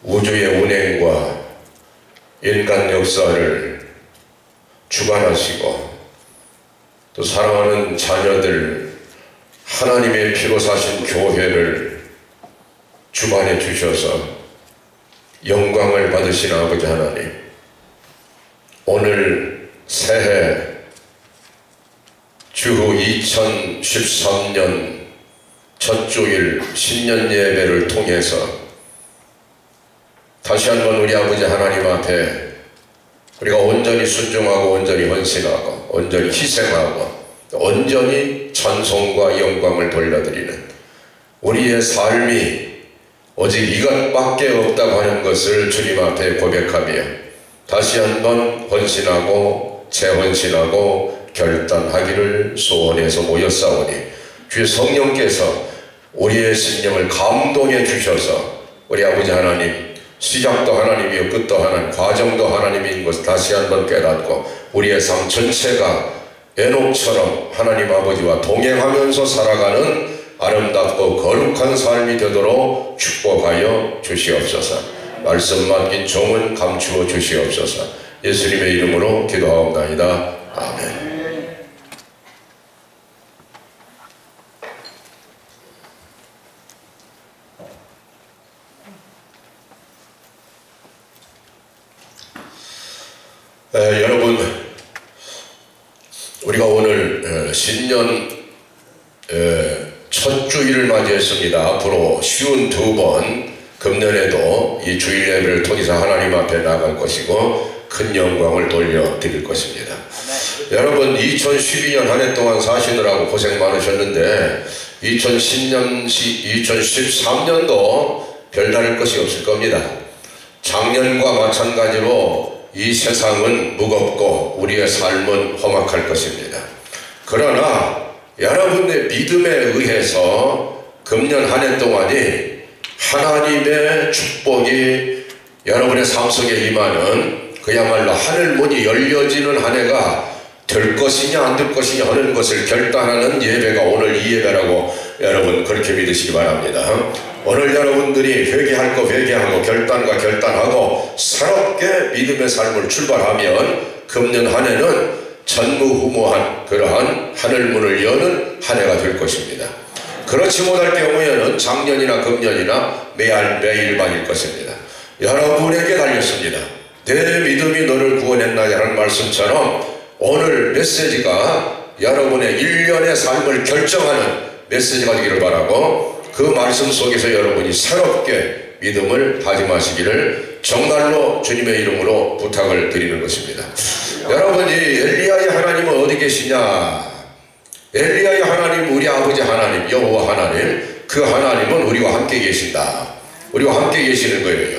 우주의 운행과 인간 역사를 주관하시고 또 사랑하는 자녀들 하나님의 피로 사신 교회를 주관해 주셔서 영광을 받으신 아버지 하나님, 오늘 새해 주후 2013년 첫 주일 신년 예배를 통해서 다시 한번 우리 아버지 하나님 앞에 우리가 온전히 순종하고 온전히 헌신하고 온전히 희생하고 온전히 찬송과 영광을 돌려드리는 우리의 삶이 오직 이것밖에 없다고 하는 것을 주님 앞에 고백하며 다시 한번 헌신하고 재헌신하고 결단하기를 소원해서 모였사오니 주의 성령께서 우리의 심령을 감동해 주셔서 우리 아버지 하나님, 시작도 하나님이요 끝도 하나님, 과정도 하나님인 것을 다시 한번 깨닫고 우리의 삶 전체가 에녹처럼 하나님 아버지와 동행하면서 살아가는 아름답고 거룩한 삶이 되도록 축복하여 주시옵소서. 말씀 맡긴 종은 감추어 주시옵소서. 예수님의 이름으로 기도하옵나이다. 아멘. 여러분, 우리가 오늘 신년 첫 주일을 맞이했습니다. 앞으로 52번 금년에도 이 주일 예배를 통해서 하나님 앞에 나갈 것이고 큰 영광을 돌려드릴 것입니다. 여러분, 2012년 한 해 동안 사시느라고 고생 많으셨는데 2013년도 별다를 것이 없을 겁니다. 작년과 마찬가지로 이 세상은 무겁고 우리의 삶은 험악할 것입니다. 그러나 여러분의 믿음에 의해서 금년 한 해 동안이 하나님의 축복이 여러분의 삶 속에 임하는 그야말로 하늘문이 열려지는 한 해가 될 것이냐 안 될 것이냐 하는 것을 결단하는 예배가 오늘 이 예배라고 여러분 그렇게 믿으시기 바랍니다. 오늘 여러분들이 회개할 거 회개하고 결단과 결단하고 새롭게 믿음의 삶을 출발하면 금년 한 해는 전무후무한 그러한 하늘문을 여는 한 해가 될 것입니다. 그렇지 못할 경우에는 작년이나 금년이나 매일반일 것입니다. 여러분에게 달렸습니다. 내 믿음이 너를 구원했나라는 말씀처럼 오늘 메시지가 여러분의 1년의 삶을 결정하는 메시지가 되기를 바라고 그 말씀 속에서 여러분이 새롭게 믿음을 다짐하시기를 정말로 주님의 이름으로 부탁을 드리는 것입니다. 여러분이 엘리야의 하나님은 어디 계시냐? 엘리야의 하나님, 우리 아버지 하나님, 여호와 하나님, 그 하나님은 우리와 함께 계신다. 우리와 함께 계시는 거예요.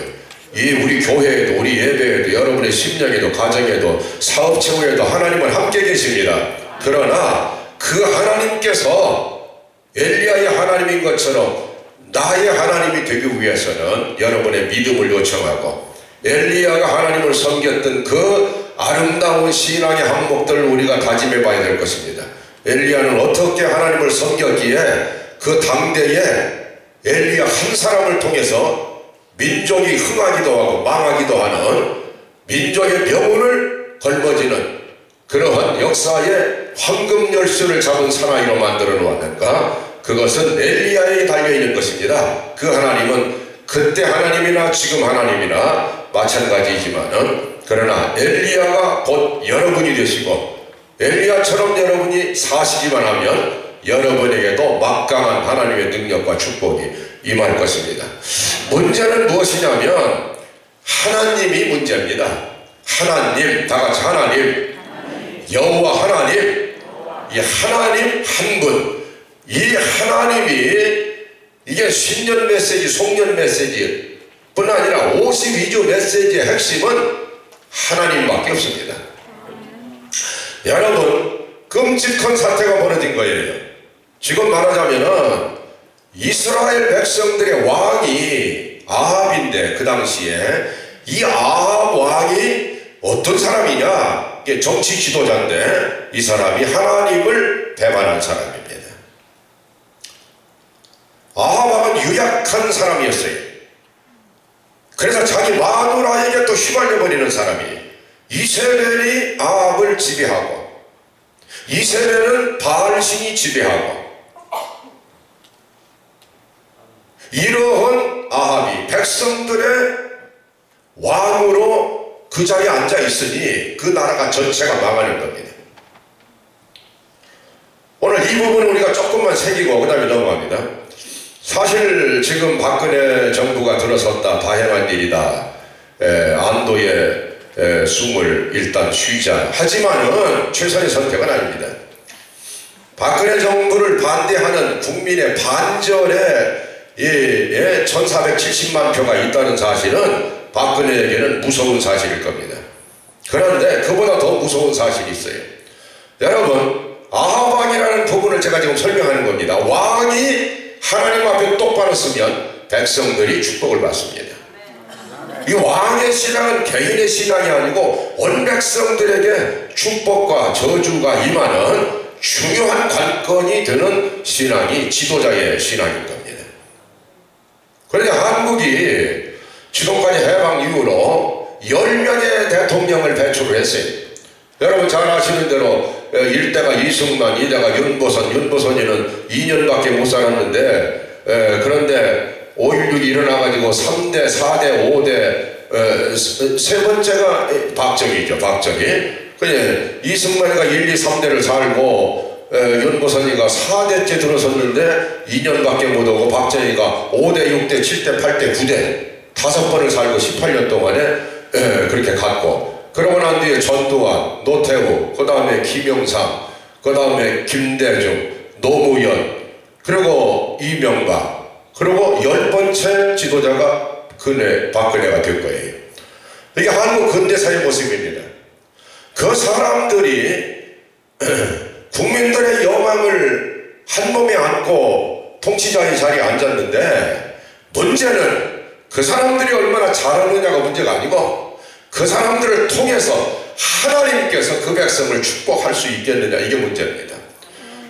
이 우리 교회에도 우리 예배에도 여러분의 심령에도 가정에도 사업체계에도 하나님은 함께 계십니다. 그러나 그 하나님께서 엘리야의 하나님인 것처럼 나의 하나님이 되기 위해서는 여러분의 믿음을 요청하고 엘리야가 하나님을 섬겼던 그 아름다운 신앙의 항목들을 우리가 다짐해 봐야 될 것입니다. 엘리야는 어떻게 하나님을 섬겼기에 그 당대에 엘리야 한 사람을 통해서 민족이 흥하기도 하고 망하기도 하는 민족의 명운을 걸머지는 그러한 역사의 황금 열쇠를 잡은 사나이로 만들어 놓았는가? 그것은 엘리야에 달려있는 것입니다. 그 하나님은 그때 하나님이나 지금 하나님이나 마찬가지이지만은 그러나 엘리야가 곧 여러분이 되시고 엘리야처럼 여러분이 사시기만 하면 여러분에게도 막강한 하나님의 능력과 축복이 임할 것입니다. 문제는 무엇이냐면 하나님이 문제입니다. 하나님, 다같이 하나님, 여호와 하나님, 이 하나님 한 분, 이 하나님이 이게 신년 메시지, 송년 메시지 뿐 아니라 52주 메시지의 핵심은 하나님밖에 없습니다. 여러분, 끔찍한 사태가 벌어진 거예요. 지금 말하자면은 이스라엘 백성들의 왕이 아합인데 그 당시에 이 아합 왕이 어떤 사람이냐? 이게 정치 지도자인데 이 사람이 하나님을 배반한 사람입니다. 아합 왕은 유약한 사람이었어요. 그래서 자기 마누라에게 또 휘말려버리는 사람이 이세벨이 아합을 지배하고 이세벨은 바알신이 지배하고 이러한 아합이 백성들의 왕으로 그 자리에 앉아 있으니 그 나라가 전체가 망하는 겁니다. 오늘 이 부분은 우리가 조금만 새기고 그 다음에 넘어갑니다. 사실 지금 박근혜 정부가 들어섰다 다행한 일이다. 안도의 숨을 일단 쉬자. 하지만은 최선의 선택은 아닙니다. 박근혜 정부를 반대하는 국민의 반절에 1470만 표가 있다는 사실은 박근혜에게는 무서운 사실일 겁니다. 그런데 그보다 더 무서운 사실이 있어요. 여러분, 아합 왕이라는 부분을 제가 지금 설명하는 겁니다. 왕이 하나님 앞에 똑바로 서면 백성들이 축복을 받습니다. 이 왕의 신앙은 개인의 신앙이 아니고 온 백성들에게 축복과 저주가 임하는 중요한 관건이 되는 신앙이 지도자의 신앙인 겁니다. 그러니까 한국이 지금까지 해방 이후로 10명의 대통령을 배출을 했어요. 여러분 잘 아시는 대로 1대가 이승만, 2대가 윤보선이는 2년밖에 못 살았는데 그런데 5.16이 일어나가지고 3대, 4대, 5대 세 번째가 박정희죠. 박정희. 그냥 이승만이가 1, 2, 3대를 살고 윤보선이가 4대째 들어섰는데 2년밖에 못오고 박정희가 5대, 6대, 7대, 8대, 9대 5번을 살고 18년 동안에 그렇게 갔고 그러고 난 뒤에 전두환, 노태우, 그 다음에 김영삼, 그 다음에 김대중, 노무현, 그리고 이명박, 그리고 10번째 지도자가 박근혜가 될 거예요. 이게 한국 근대사의 모습입니다. 그 사람들이 국민들의 영광을 한 몸에 안고 통치자의 자리에 앉았는데 문제는 그 사람들이 얼마나 잘하느냐가 문제가 아니고 그 사람들을 통해서 하나님께서 그 백성을 축복할 수 있겠느냐 이게 문제입니다.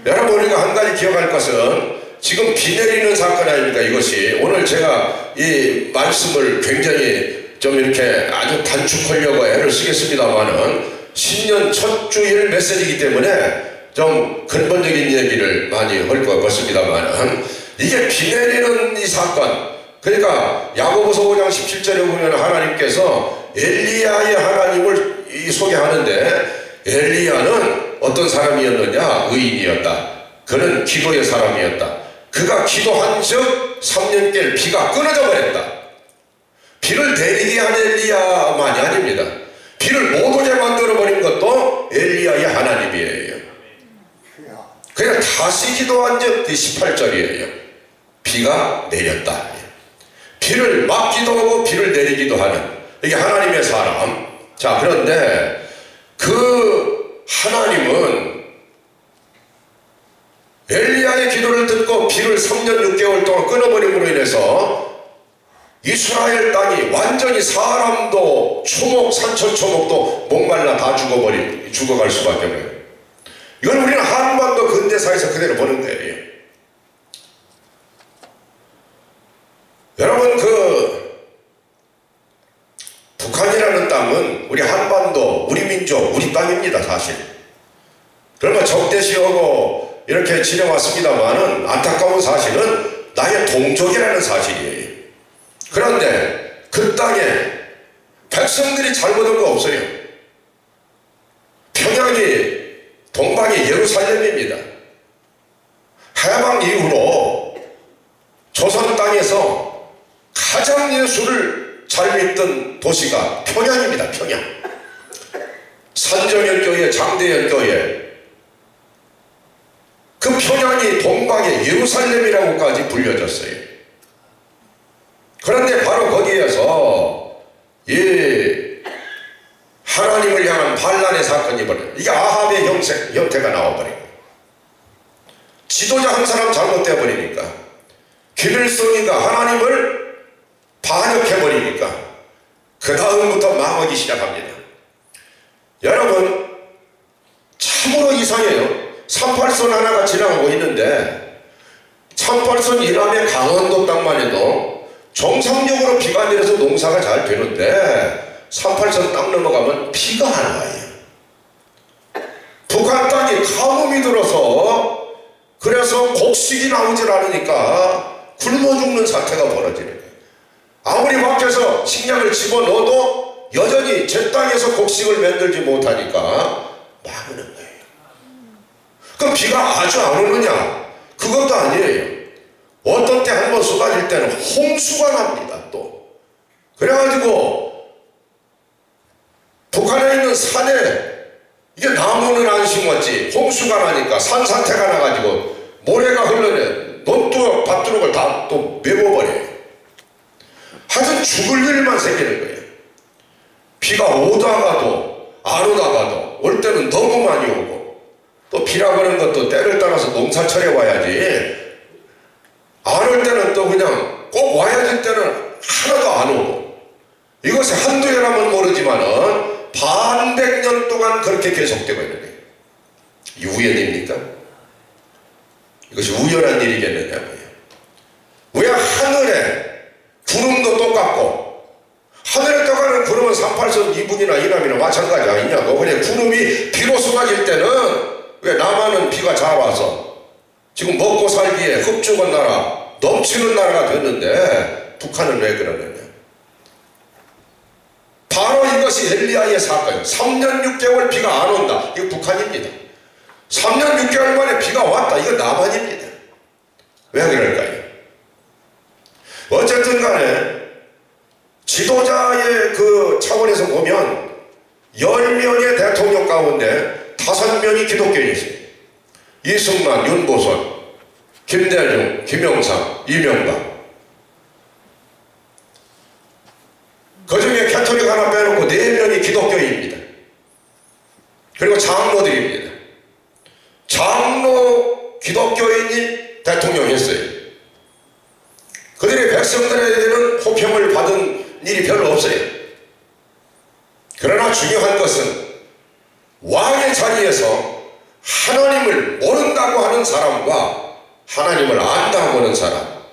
여러분 우리가 한 가지 기억할 것은 지금 비 내리는 사건 아닙니까 이것이. 오늘 제가 이 말씀을 굉장히 좀 이렇게 아주 단축하려고 애를 쓰겠습니다만은 신년 첫 주일 메시지이기 때문에 좀 근본적인 얘기를 많이 할 것 같습니다만은 이게 비 내리는 이 사건 그러니까 야고보서 5장 17절에 보면 하나님께서 엘리야의 하나님을 소개하는데 엘리야는 어떤 사람이었느냐 의인이었다. 그는 기도의 사람이었다. 그가 기도한 즉 3년께 비가 끊어져 버렸다. 비를 내리게 한 엘리야만이 아닙니다. 비를 못 오게 만들어버린 것도 엘리야의 하나님이에요. 그냥 다시 기도한 즉 18절이에요. 비가 내렸다. 비를 막기도 하고 비를 내리기도 하는 이게 하나님의 사람. 자 그런데 그 하나님은 엘리야의 기도를 듣고 비를 3년 6개월 동안 끊어버림으로 인해서 이스라엘 땅이 완전히 사람도 초목 산천 초목도 목말라 다 죽어갈 수밖에 없어요. 이건 우리는 한반도 근대사에서 그대로 보는 거예요. 여러분 북한이라는 땅은 우리 한반도 우리 민족 우리 땅입니다. 사실 그러면 적대시하고 이렇게 지내왔습니다만은 안타까운 사실은 나의 동족이라는 사실이에요. 그런데 그 땅에 백성들이 잘못한 거 없어요. 평양이 동방의 예루살렘입니다. 해방 이후로 조선 땅에서 가장 예수를 잘 믿던 도시가 평양입니다. 평양. 산정현교회, 장대현교회. 그 평양이 동방의 예루살렘이라고까지 불려졌어요. 그런데 바로 거기에서 이 하나님을 향한 반란의 사건이 벌어요. 이게 아합의 형태가 나와버리고 지도자 한 사람 잘못되어 버리니까 김일성이가 하나님을 반역해버리니까 그 다음부터 망하기 시작합니다. 여러분 참으로 이상해요. 38선 하나가 지나가고 있는데 38선 이남의 강원도 땅만 해도 정상적으로 비가 내려서 농사가 잘 되는데 38선 땅 넘어가면 비가 안 와요. 북한 땅이 가뭄이 들어서 그래서 곡식이 나오질 않으니까 굶어 죽는 사태가 벌어지는 거예요. 아무리 밖에서 식량을 집어넣어도 여전히 제 땅에서 곡식을 만들지 못하니까 막는 거예요. 그럼 비가 아주 안 오느냐? 그것도 아니에요. 어떤 때 한번 쏟아질 때는 홍수가 납니다. 또 그래가지고 북한에 있는 산에 이게 나무는 안 심었지 홍수가 나니까 산사태가 나가지고 모래가 흘러내 논두 밭두룩을 다 또 메워버려요. 하여튼 죽을 일만 생기는 거예요. 비가 오다가도 안 오다가도 올 때는 너무 많이 오고 또 비라고 하는 것도 때를 따라서 농사철에 와야지 안 올 때는 또 그냥 꼭 와야 될 때는 하나도 안 오고 이것이 한두 해라면 모르지만은 반백년 동안 그렇게 계속되고 있는 거예요. 이 우연입니까? 이것이 우연한 일이겠느냐고요. 왜 하늘에 구름도 똑같고 하늘에 떠가는 구름은 38선 이북이나 이남이나 마찬가지 아니냐고. 그냥 구름이 비로 쏟아질 때는 왜 남한은 비가 잘 와서 지금 먹고 살기에 흡족한 나라 넘치는 나라가 됐는데 북한은 왜 그러느냐. 바로 이것이 엘리야의 사건. 3년 6개월 비가 안 온다. 이거 북한입니다. 3년 6개월 만에 비가 왔다. 이거 남한입니다. 왜 그럴까요? 어쨌든 간에 지도자의 그 차원에서 보면 10명의 대통령 가운데 5명이 기독교인이세요. 이승만, 윤보선, 김대중, 김영삼, 이명박. 그 중에 캐톨릭 하나 빼놓고 4명이 기독교인입니다. 그리고 장로들입니다. 장로 기독교인이 대통령 했어요. 그들이 백성들에게는 호평을 받은 일이 별로 없어요. 그러나 중요한 것은 왕의 자리에서 하나님을 모른다고 하는 사람과 하나님을 안다고 하는 사람,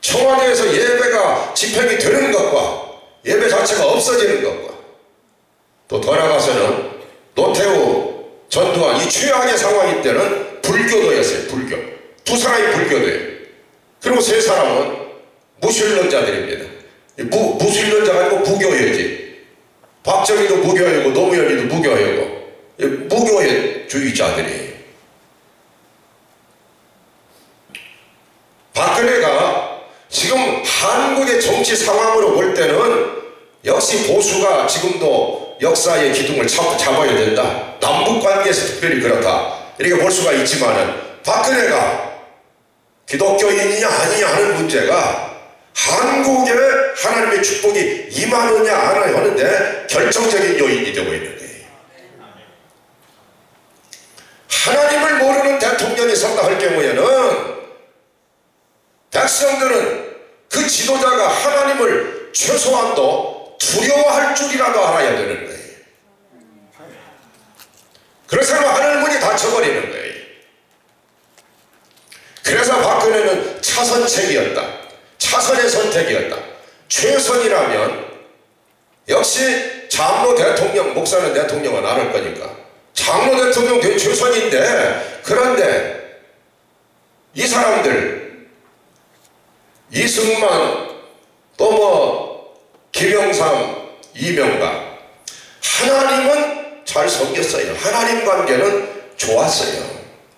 청와대에서 예배가 집행이 되는 것과 예배 자체가 없어지는 것과 또 더 나아가서는 노태우, 전두환 이 최악의 상황일 때는 불교도였어요. 불교. 두 사람이 불교도예요. 그리고 세 사람은 무신론자들입니다. 무신론자가 아니고 무교회지. 박정희도 무교회고 노무현이도 무교회고 무교회 주의자들이에요. 박근혜가 지금 한국의 정치 상황으로 볼 때는 역시 보수가 지금도 역사의 기둥을 잡아야 된다. 남북관계에서 특별히 그렇다. 이렇게 볼 수가 있지만은 박근혜가 기독교인이냐 아니냐 하는 문제가 한국에 하나님의 축복이 임하느냐 안 하는데 결정적인 요인이 되고 있는 거예요. 하나님을 모르는 대통령이 선다 할 경우에는 백성들은 그 지도자가 하나님을 최소한도 두려워할 줄이라도 알아야 되는 거예요. 그래서 하늘 문이 닫혀버리는 거예요. 그래서 박근혜는 차선책이었다. 차선의 선택이었다. 최선이라면 역시 장로 대통령, 목사는 대통령은 안 할 거니까 장로 대통령 된 최선인데, 그런데 이 사람들 이승만 또 뭐 김영삼, 이명박 하나님은 잘 섬겼어요. 하나님 관계는 좋았어요.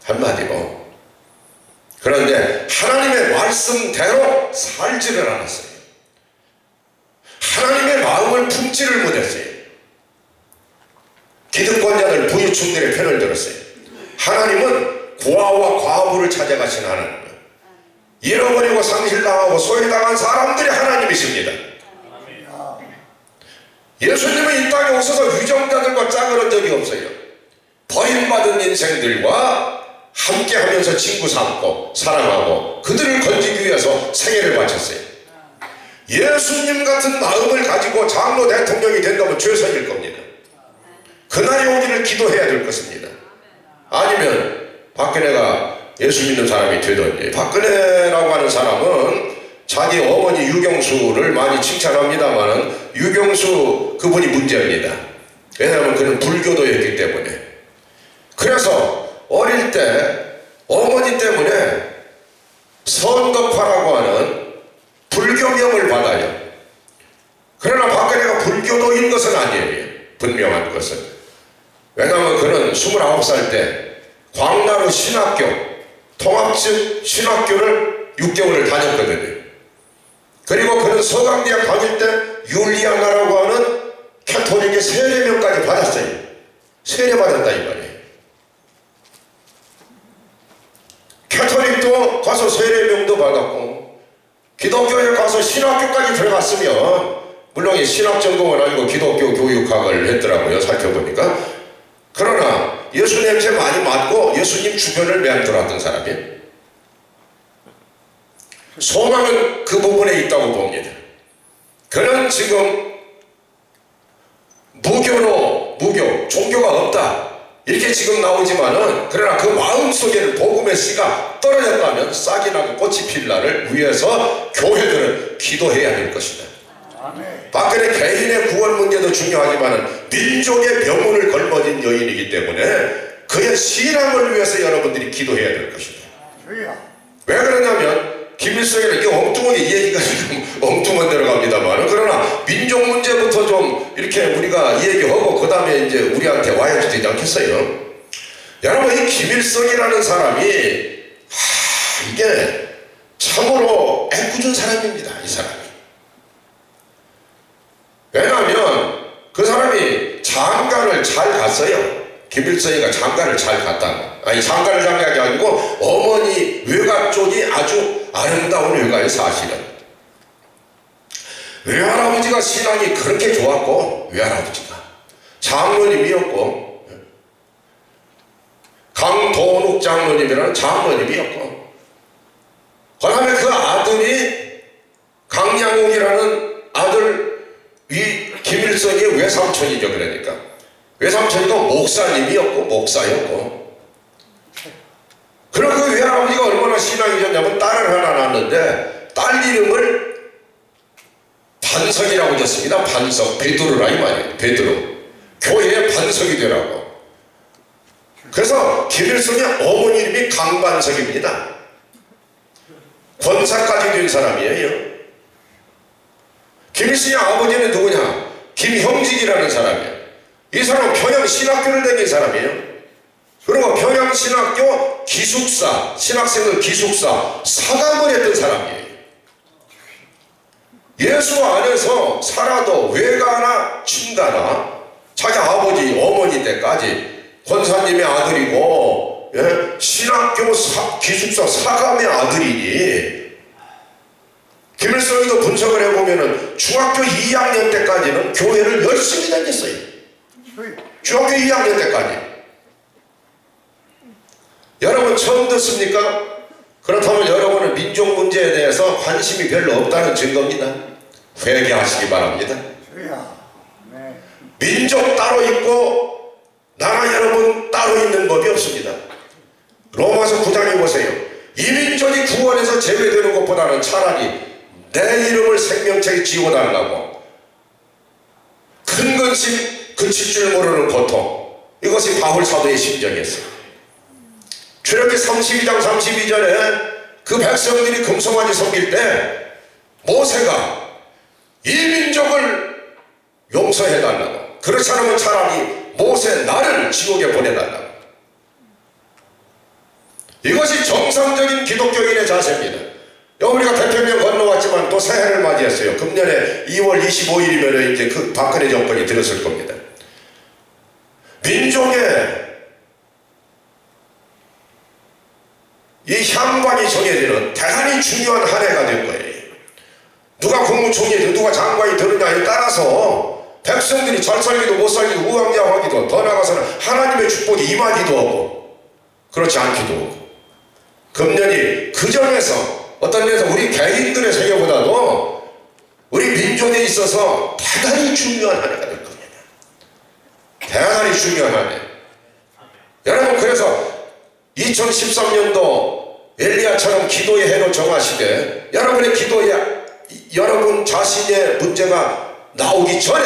한마디로. 그런데 하나님의 말씀대로 살지를 않았어요. 하나님의 마음을 품지를 못했어요. 기득권자들 부유층들의 편을 들었어요. 하나님은 고아와 과부를 찾아가신 하나님, 잃어버리고 상실당하고 소외당한 사람들이 하나님이십니다. 예수님은 이 땅에 오셔서 유정자들과 짝을 적이 없어요. 버림받은 인생들과 함께하면서 친구 삼고 사랑하고 그들을 건지기 위해서 생애를 바쳤어요. 예수님 같은 마음을 가지고 장로 대통령이 된다면 최선일 겁니다. 그날이 오기를 기도해야 될 것입니다. 아니면 박근혜가 예수 믿는 사람이 되든지. 박근혜라고 하는 사람은 자기 어머니 유경수를 많이 칭찬합니다만 유경수 그분이 문제입니다. 왜냐하면 그는 불교도였기 때문에. 그래서 어릴 때 어머니 때문에 선덕화라고 하는 불교명을 받아요. 그러나 박근혜가 불교도인 것은 아니에요. 분명한 것은. 왜냐하면 그는 29살 때 광나루 신학교, 통합집 신학교를 6개월을 다녔거든요. 그리고 그는 서강대학 다닐 때 율리아나라고 하는 캐토릭의 세례명까지 받았어요. 세례받았다 이 말이에요. 캐토릭도 가서 세례명도 받았고 기독교에 가서 신학교까지 들어갔으면, 물론 이 신학 전공은 아니고 기독교 교육학을 했더라고요. 살펴보니까. 그러나 예수 냄새 많이 맡고 예수님 주변을 맴돌았던 사람이에요. 소망은 그 부분에 있다고 봅니다. 그는 지금 무교, 종교가 없다 이렇게 지금 나오지만은, 그러나 그 마음속에는 복음의 씨가 떨어졌다면 싹이 나고 꽃이 필 날을 위해서 교회들은 기도해야 될 것이다. 박근혜 개인의 구원 문제도 중요하지만은 민족의 병원을 걸머진 여인이기 때문에 그의 신앙을 위해서 여러분들이 기도해야 될 것이다. 왜 그러냐면 김일성에는 이렇게 엉뚱하게 얘기가 지금 엉뚱한 데로 갑니다만, 그러나 민족 문제부터 좀 이렇게 우리가 얘기하고 그 다음에 이제 우리한테 와야 되지 않겠어요? 여러분, 이 김일성이라는 사람이 이게 참으로 애꿎은 사람입니다. 이 사람이. 왜냐하면 그 사람이 장가를 잘 갔어요. 김일성이가 장가를 잘 갔다. 아니, 장가를 잘 간 게 아니고 어머니 외가 쪽이 아주 아름다운 외가의 사실은. 외할아버지가 신앙이 그렇게 좋았고, 외할아버지가 장로님이었고, 강도옥 장로님이라는 장로님이었고, 그 다음에 그 아들이 강양옥이라는 아들, 이 김일성의 외삼촌이죠. 그러니까 외삼촌이가 목사님이었고 목사였고, 그럼 그 외할아버지가 얼마나 신앙이 좋냐면 딸을 하나 낳았는데 딸 이름을 반석이라고 졌습니다. 반석, 베드로라 이 말이에요. 베드로. 교회의 반석이 되라고. 그래서 김일성의 어머니 이름이 강반석입니다. 권사까지 된 사람이에요. 김일성의 아버지는 누구냐? 김형직이라는 사람이에요. 이 사람은 평양신학교를 다닌 사람이에요. 그리고 평양신학교 기숙사, 신학생들 기숙사 사감을 했던 사람이에요. 예수 안에서 살아도 외가나 친가나 자기 아버지, 어머니 때까지 권사님의 아들이고, 신학교 기숙사 사감의 아들이니, 김일성이도 분석을 해보면은 중학교 2학년 때까지는 교회를 열심히 다녔어요. 중학교 2학년 때까지. 여러분 처음 듣습니까? 그렇다면 여러분은 민족 문제에 대해서 관심이 별로 없다는 증거입니다. 회개하시기 바랍니다. 민족 따로 있고 나라 여러분 따로 있는 법이 없습니다. 로마서 9장에 보세요. 이민족이 구원에서 제외되는 것보다는 차라리 내 이름을 생명책에 지워달라고, 큰 근심 그칠 줄 모르는 고통, 이것이 바울 사도의 심정이었어요. 출애굽기 32장 32절에 그 백성들이 금송아지 섬길 때 모세가 이 민족을 용서해달라고, 그렇지 않으면 차라리 모세 나를 지옥에 보내달라고. 이것이 정상적인 기독교인의 자세입니다. 우리가 대표명 건너왔지만 또 새해를 맞이했어요. 금년에 2월 25일이면 이제 그 박근혜 정권이 들었을 겁니다. 민족의 이 향관이 정해지는 대단히 중요한 한 해가 될 거예요. 누가 국무총리든 누가 장관이 되느냐에 따라서 백성들이 잘 살기도 못 살기도 우왕좌왕하기도, 더 나아가서는 하나님의 축복이 임하기도 하고 그렇지 않기도 하고. 금년이 그 점에서 어떤 면에서 우리 개인들의 세계보다도 우리 민족에 있어서 대단히 중요한 한 해가 될 겁니다. 대단히 중요한 한 해. 여러분, 그래서 2013년도 엘리야처럼 기도의 해로 정하시되 여러분의 기도에 여러분 자신의 문제가 나오기 전에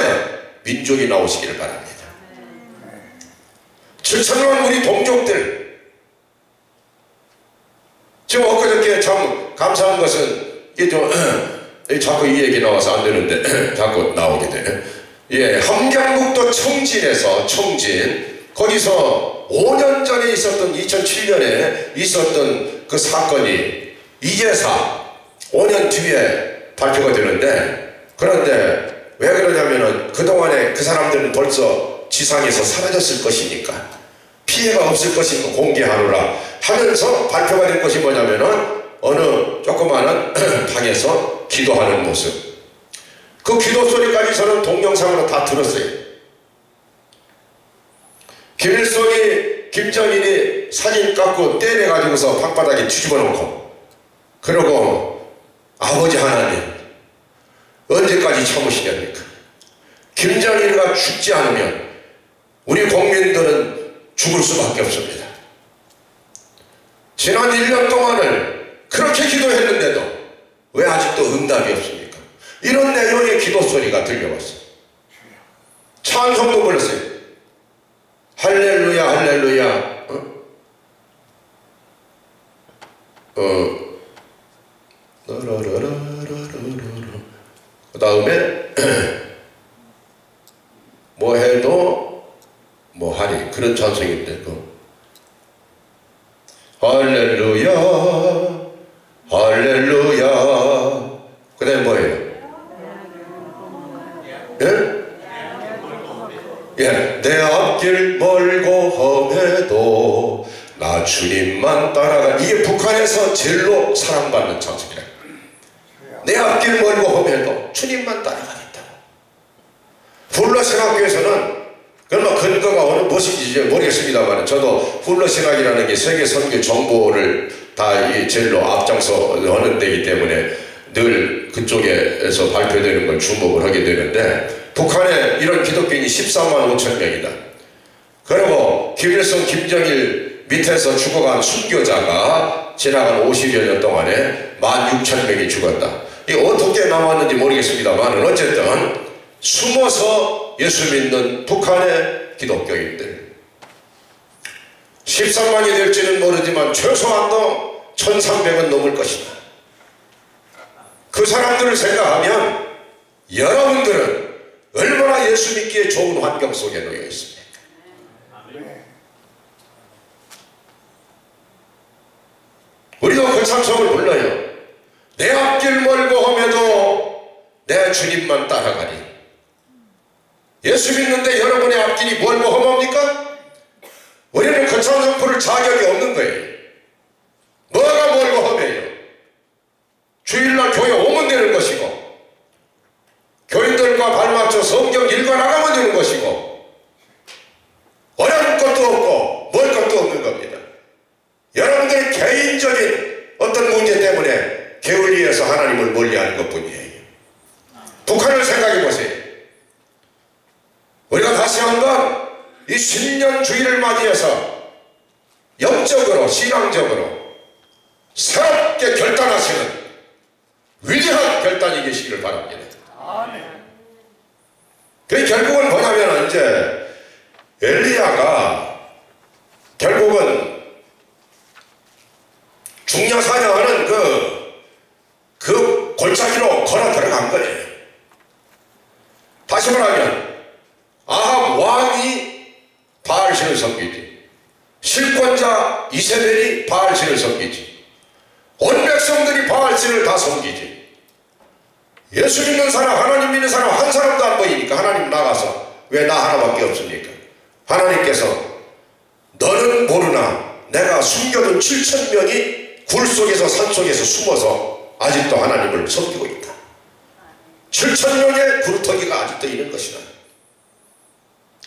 민족이 나오시기를 바랍니다. 7천만 우리 동족들, 지금 엊그저께 참 감사한 것은 이게 좀 자꾸 이 얘기 나와서 안 되는데 자꾸 나오게 되네. 예, 함경북도 청진에서 거기서 5년 전에 있었던 2007년에 있었던 그 사건이 이제사 5년 뒤에 발표가 되는데, 그런데 왜 그러냐면은 그동안에 그 사람들은 벌써 지상에서 사라졌을 것이니까 피해가 없을 것이니까 공개하노라 하면서 발표가 된 것이 뭐냐면은 어느 조그마한 방에서 기도하는 모습. 그 기도 소리까지 저는 동영상으로 다 들었어요. 김일성이, 김정일이 사진 깎고 떼내가지고서 방바닥에 뒤집어 놓고, 그러고 아버지 하나님 언제까지 참으시렵니까? 김정일이가 죽지 않으면 우리 국민들은 죽을 수밖에 없습니다. 지난 1년 동안을 그렇게 기도했는데도 왜 아직도 응답이 없습니까? 이런 내용의 기도 소리가 들려왔어요. 찬송도 불렀어요. 할렐루야 할렐루야. 그 다음에 뭐 해도 뭐 하리, 그런 찬송인데 할렐루야 할렐루야. 그 다음에 뭐예요? 예? 예, 내 앞길 멀고 험해도 나 주님만 따라가. 이게 북한에서 제일로 사랑받는 찬송이라. 내 앞길 멀고 험해도 주님만 따라가겠다고. 훌러신학교에서는 그러나 근거가 어느 무엇인지 모르겠습니다만, 저도 훌러신학이라는 게 세계 선교 정보를 다 이 제일로 앞장서 하는 데이기 때문에 늘 그쪽에서 발표되는 걸 주목을 하게 되는데, 북한에 이런 기독교인이 14만 5천 명이다. 그리고 김일성, 김정일 밑에서 죽어간 순교자가 지나간 50여 년 동안에 16,000명이 죽었다. 이 어떻게 나왔는지 모르겠습니다만 어쨌든 숨어서 예수 믿는 북한의 기독교인들 13만이 될지는 모르지만 최소한도 1,300은 넘을 것이다. 그 사람들을 생각하면 여러분들은 얼마나 예수 믿기에 좋은 환경 속에 놓여 있습니까? 우리도 그 찬송을 불러요. 내 앞길 멀고 험해도 내 주님만 따라가리. 예수 믿는데 여러분의 앞길이 멀고 험합니까? 우리는 그 찬송 부를 자격이 없는 거예요. 뭐가 멀고 험해요? 주일날 교회 오면 되는 것이고, 교인들과 발맞춰 성경 읽어나가면 되는 것이고, 어려운 것도 없고 멀 것도 없는 겁니다. 여러분들의 개인적인 어떤 문제 때문에 게을리해서 하나님을 멀리하는 것뿐이에요. 북한을 생각해 보세요. 우리가 다시 한번 이 신년 주일을 맞이해서 영적으로 신앙적으로 새롭게 결단하시는 위대한 결단이 계시기를 바랍니다. 그 결국은 뭐냐면 이제 엘리야가 결국은 중야사냥하는 그 골짜기로 걸어 들어간 거예요. 다시 말하면 아합 왕이 바알신을 섬기지, 실권자 이세벨이 바알신을 섬기지, 온 백성들이 바알신을 다 섬기지. 예수 믿는 사람, 하나님 믿는 사람 한 사람도 안 보이니까 하나님 나가서 왜 나 하나밖에 없습니까? 하나님께서 너는 모르나 내가 숨겨둔 7,000명이 굴 속에서 산 속에서 숨어서 아직도 하나님을 섬기고 있다. 7,000명의 굴터기가 아직도 있는 것이다.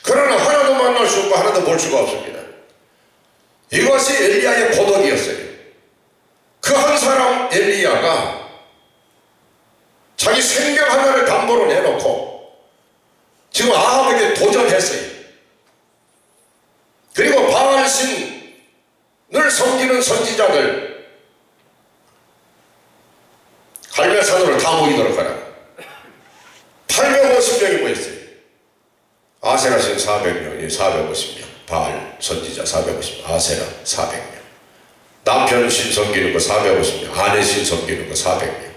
그러나 하나도 만날 수 없고 하나도 볼 수가 없습니다. 이것이 엘리야의 고독이었어요. 그 한 사람 엘리야가 자기 생명 하나를 담보로 내놓고 지금 아합에게 도전했어요. 그리고 바알신을 섬기는 선지자들 450명이 모였어요. 아세라 신 400명이 450명, 바알 선지자 450명, 아세라 400명, 남편 신 섬기는 거 450명, 아내 신 섬기는 거 400명.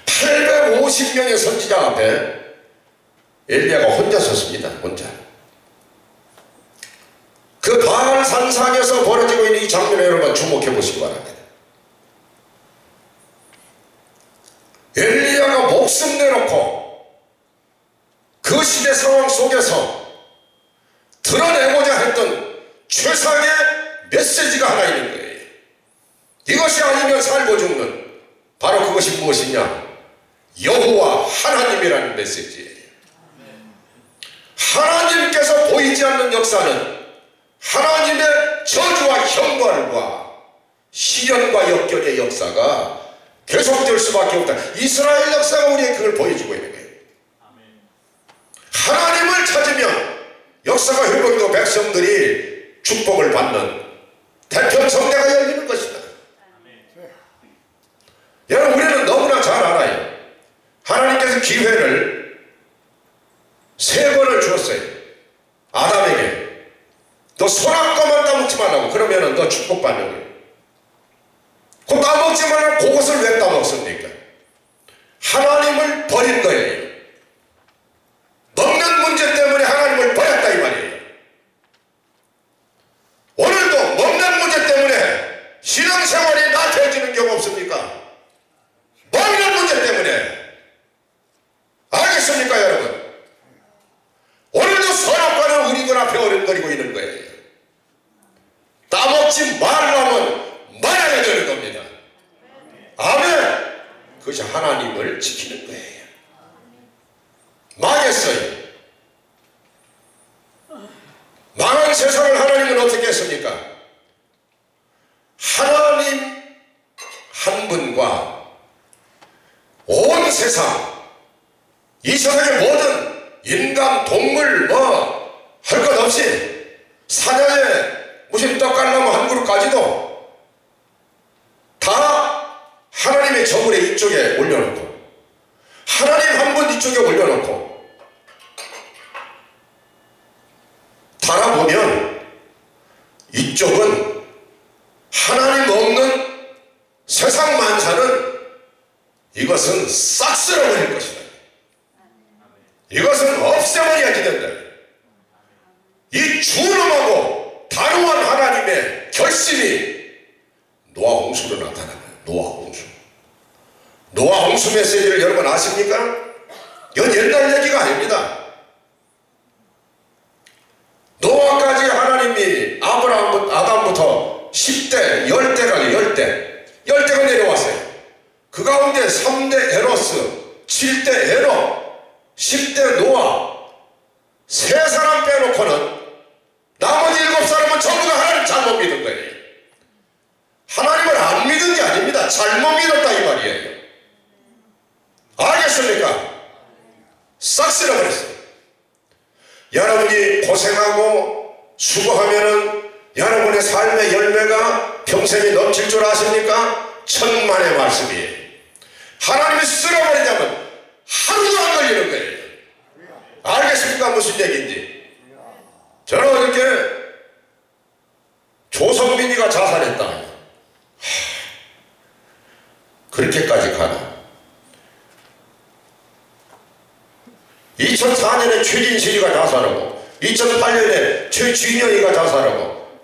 850명의 선지자 앞에 엘리야가 혼자 섰습니다. 혼자. 그 바알 산상에서 벌어지고 있는 이 장면에 여러분 주목해 보시기 바랍니다. 엘리야가 목숨 내놓고 그 시대 상황 속에서 드러내고자 했던 최상의 메시지가 하나 있는 거예요. 이것이 아니면 살고 죽는, 바로 그것이 무엇이냐? 여호와 하나님이라는 메시지예요. 하나님께서 보이지 않는 역사는 하나님의 저주와 형벌과 시련과 역경의 역사가 계속될 수밖에 없다. 이스라엘 역사가 우리에게 그걸 보여주고 있는 거예요. 하나님을 찾으면 역사가 회복되고 백성들이 축복을 받는 태평성대가 열리는 것이다. 여러분, 우리는 너무나 잘 알아요. 하나님께서 기회를 3번을 주었어요. 아담에게. 너 손아까만 따먹지 말라고. 그러면 너 축복받는 거예요. 그 따먹지 말라고 그것을 왜 따먹습니까? 하나님을 버린 거예요. 먹는 문제 때문에 하나님을 버렸다 이 말이에요. 오늘도 먹는 문제 때문에 신앙생활이 나태해지는 경우 없습니까? 먹는 문제 때문에. 알겠습니까 여러분? 오늘도 선악과는 우리 눈앞에 어른거리고 있는 거예요. 따먹지 말라면 말아야 되는 겁니다. 아멘. 그것이 하나님을 지키는 거예요. 망했어요. 망한 세상을 하나님은 어떻게 했습니까? 하나님 한 분과 온 세상, 이 세상의 모든 인간, 동물 할 것 없이 사냐에 무슨 떡갈나무 한 그릇까지도 다 하나님의 저물의 이쪽에 올려놓고, 하나님 한 분 이쪽에 올려놓고 달아보면 이쪽은 하나님 없는 세상 만사는 이것은 싹 쓸어버릴 것이다. 이것은 없애버려야지 된다. 이 준엄하고 단호한 하나님의 결심이 노아 홍수로 나타납니다. 노아 홍수. 노아 홍수 메시지를 여러분 아십니까? 이건 옛날 얘기가 아닙니다. 노아까지 하나님이 아담부터 10대, 10대가 10대가 내려왔어요. 그 가운데 3대 에노스, 7대 에녹, 10대 노아, 3사람 빼놓고는 나머지 7사람은 전부 다 하나님 잘못 믿은 거예요. 하나님을 안 믿은 게 아닙니다. 잘못 믿었다 이 말이에요. 알겠습니까? 싹 쓸어버렸어요. 여러분이 고생하고 수고하면은 여러분의 삶의 열매가 평생이 넘칠 줄 아십니까? 천만의 말씀이에요. 하나님이 쓸어버리자면 하루도 안 걸리는 거예요. 알겠습니까? 무슨 얘기인지. 저는 어저께 조성민이가 자살했다. 그렇게까지 가나. 2004년에 최진실이가 자살하고, 2008년에 최진영이가 자살하고,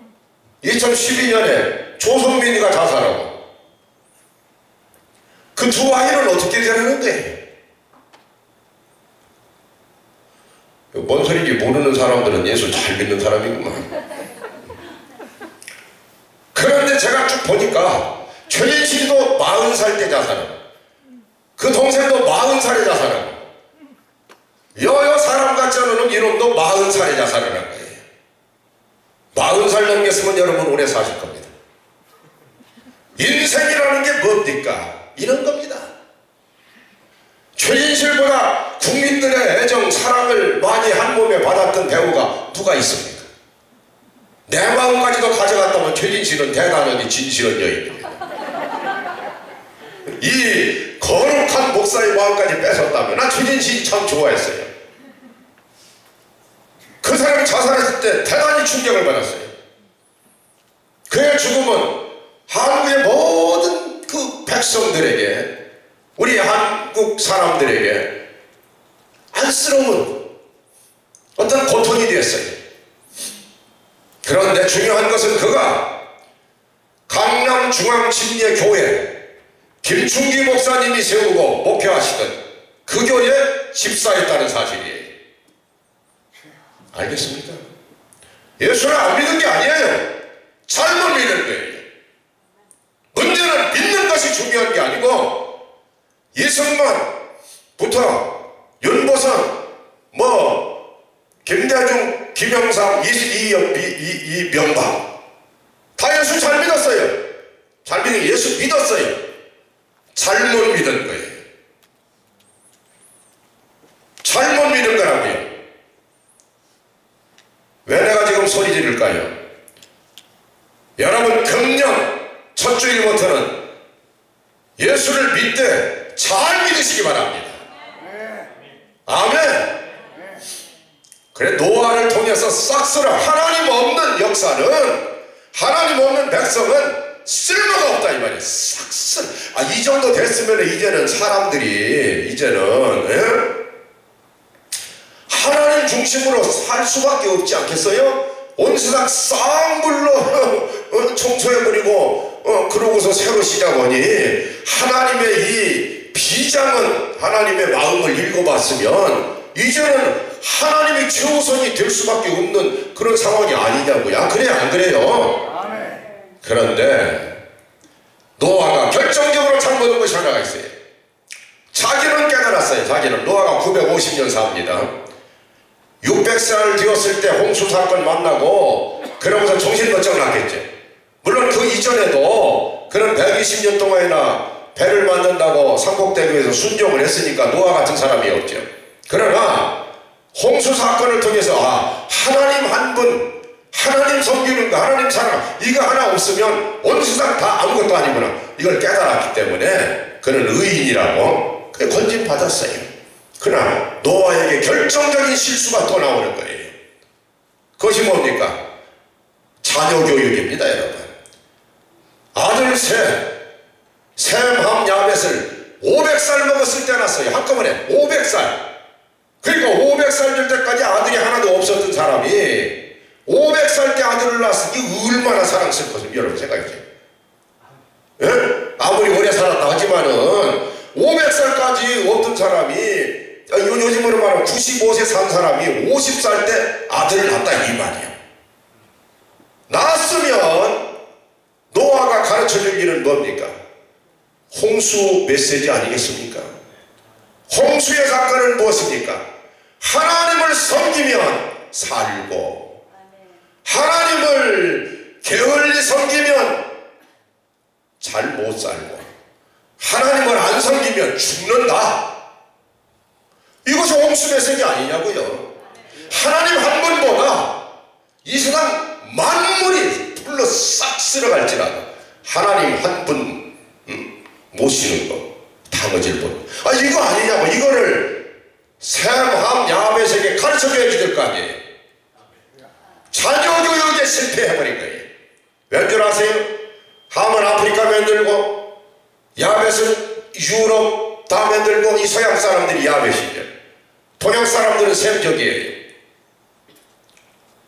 2012년에 조성민이가 자살하고. 그 두 아이는 어떻게 되는데? 뭔 소리인지 모르는 사람들은 예수 잘 믿는 사람이구만. 그런데 제가 쭉 보니까 최진실이도 40살 때 자살하고, 그 동생도 40살에 자살하고, 여여 사람 같지 않은 이놈도 40살에 자살을 한 거예요. 40살 넘겼으면 여러분 오래 사실 겁니다. 인생이라는 게 뭡니까? 이런 겁니다. 최진실보다 국민들의 애정, 사랑을 많이 한 몸에 받았던 배우가 누가 있습니까? 내 마음까지도 가져갔다면 최진실은 대단하니 진실한 여인입니다. 이 거룩한 목사의 마음까지 뺏었다면 나 최진실이 참 좋아했어요. 그 사람이 자살했을 때 대단히 충격을 받았어요. 그의 죽음은 한국의 모든 그 백성들에게, 우리 한국 사람들에게 안쓰러운 어떤 고통이 되었어요. 그런데 중요한 것은 그가 강남중앙침례교회 김충기 목사님이 세우고 목회하시던 그 교회에 집사했다는 사실이에요. 알겠습니까? 예수를 안 믿는 게 아니에요. 잘못 믿는 거예요. 문제는 믿는 것이 중요한 게 아니고, 이승만부터 윤보선, 김대중, 김영삼, 이명박 다 예수 잘 믿었어요. 잘 믿는 게 예수 믿었어요. 잘못 믿은 거예요. 잘못 믿은 거라고요. 왜 내가 지금 소리 지를까요? 여러분, 금년 첫 주일부터는 예수를 믿되 잘 믿으시기 바랍니다. 아멘. 그래, 노아를 통해서 싹쓸어 하나님 없는 역사는, 하나님 없는 백성은 쓸모가 없다 이 말이에요. 싹쓸. 이 정도 됐으면 이제는 사람들이 하나님 중심으로 살 수밖에 없지 않겠어요? 온 세상 쌍불로 청소해버리고 그러고서 새로 시작하니, 하나님의 이 비장은 하나님의 마음을 읽어봤으면 이제는 하나님이 최우선이 될 수밖에 없는 그런 상황이 아니냐고요. 그래요, 안 그래요? 그런데 노아가 결정적으로 잘못한 것이 하나가 있어요. 자기는 깨달았어요. 자기는. 노아가 950년 삽니다. 600살 되었을 때 홍수 사건 만나고 그러면서 정신번쩍 났겠죠. 물론 그 이전에도 그런 120년 동안이나 배를 만든다고 삼국대교에서 순종을 했으니까 노아 같은 사람이 없죠. 그러나 홍수 사건을 통해서 하나님 한 분, 하나님 섬기는 거, 하나님 사랑, 이거 하나 없으면 온 세상 다 아무것도 아니구나, 이걸 깨달았기 때문에 그는 의인이라고 건진 받았어요. 그러나 노아에게 결정적인 실수가 또 나오는 거예요. 그것이 뭡니까? 자녀 교육입니다, 여러분. 아들 셈, 함, 야벳을 500살 먹었을 때 낳았어요. 한꺼번에 500살. 그러니까 500살 될 때까지 아들이 하나도 없었던 사람이 500살 때 아들을 낳았으니 얼마나 사랑스럽거든요. 여러분 생각해보세요. 예? 아무리 오래 살았다 하지만은 500살까지 없던 사람이, 요즘으로 말하면 95세 산 사람이 50살 때 아들을 낳았다 이 말이에요. 낳았으면 노아가 가르쳐줄 일은 뭡니까? 홍수 메시지 아니겠습니까? 홍수의 사건은 무엇입니까? 하나님을 섬기면 살고, 하나님을 게을리 섬기면 잘 못 살고, 하나님을 안 섬기면 죽는다. 이것이 홍수 메시지 아니냐고요. 하나님 한 분보다 이 세상 만물이 불러 싹 쓸어갈지라도 하나님 한 분 모시는 거, 당어질 분, 이거 아니냐고. 이거를 셈, 함, 야벳에게 가르쳐줘야지 될 거 아니에요. 자녀 교육에 실패해버린 거예요. 왠 줄 아세요? 함은 아프리카 만들고, 야벳은 유럽 다 만들고, 이 서양 사람들이 야벳이죠. 동양 사람들은 셈족이에요.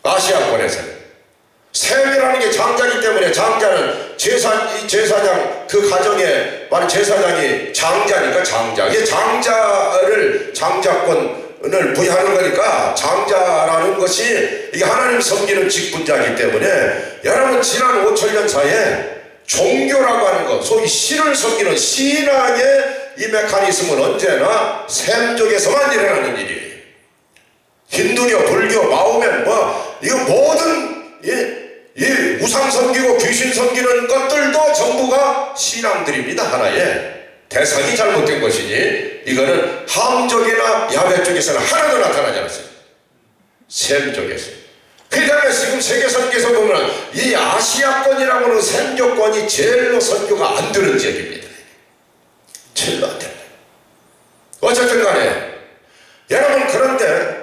아시아권에서는 셈이라는 게 장자이기 때문에, 장자는 제사장, 그 가정에 많은 제사장이 장자니까 장자. 이게 장자를, 장자권을 부여하는 거니까 장자라는 것이 이게 하나님 섬기는 직분자이기 때문에, 여러분 지난 5000년 사이에 종교라고 하는 것, 소위 신을 섬기는 신앙의 이 메커니즘은 언제나 셈족에서만 일어나는 일이에요. 힌두교, 불교, 마호met 이거 모든 이 우상 섬기고 귀신 섬기는 것들도 전부가 신앙들입니다. 하나의 대상이 잘못된 것이지, 이거는 함족이나 야벳 쪽에서는 하나도 나타나지 않았어요. 셈 쪽에서. 그 다음에 지금 세계 선교에서 보면 이 아시아권이라고 하는 셈족권이 제일로 선교가 안 되는 지역입니다. 제일로 안 돼. 어쨌든 간에 여러분, 그런데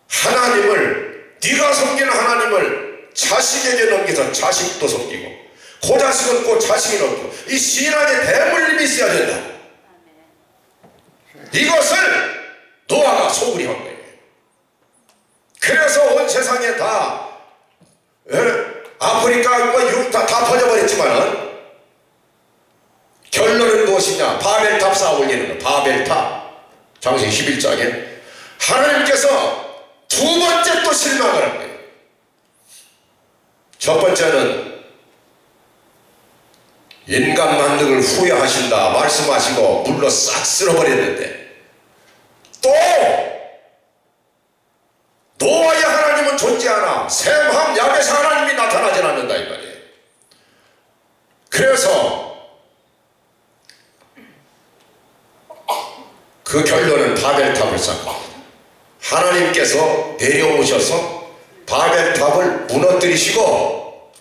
하나님을, 네가 섬기는 하나님을 자식에게 넘겨서 자식도 섬기고, 그 자식은 그 자식이 넘기고, 이 신앙의 대물림이 있어야 된다. 이것을 노아가 소홀히 한 거예요. 그래서 온 세상에 다 아프리카 뭐 다 퍼져버렸지만 결론은 무엇이냐? 바벨탑 쌓아 올리는 거. 바벨탑. 창세기 11장에 하나님께서 두 번째 또 실망을 한 거예요. 첫 번째는 인간 만등을 후회하신다 말씀하시고 물로 싹 쓸어버렸는데, 또 노아의 하나님은 존재하나 셈, 함, 야벳의 하나님이 나타나지 않는다 이 말이에요. 그래서 그 결론은 바벨탑을 쌓고 하나님께서 내려오셔서 바벨탑을 무너뜨리시고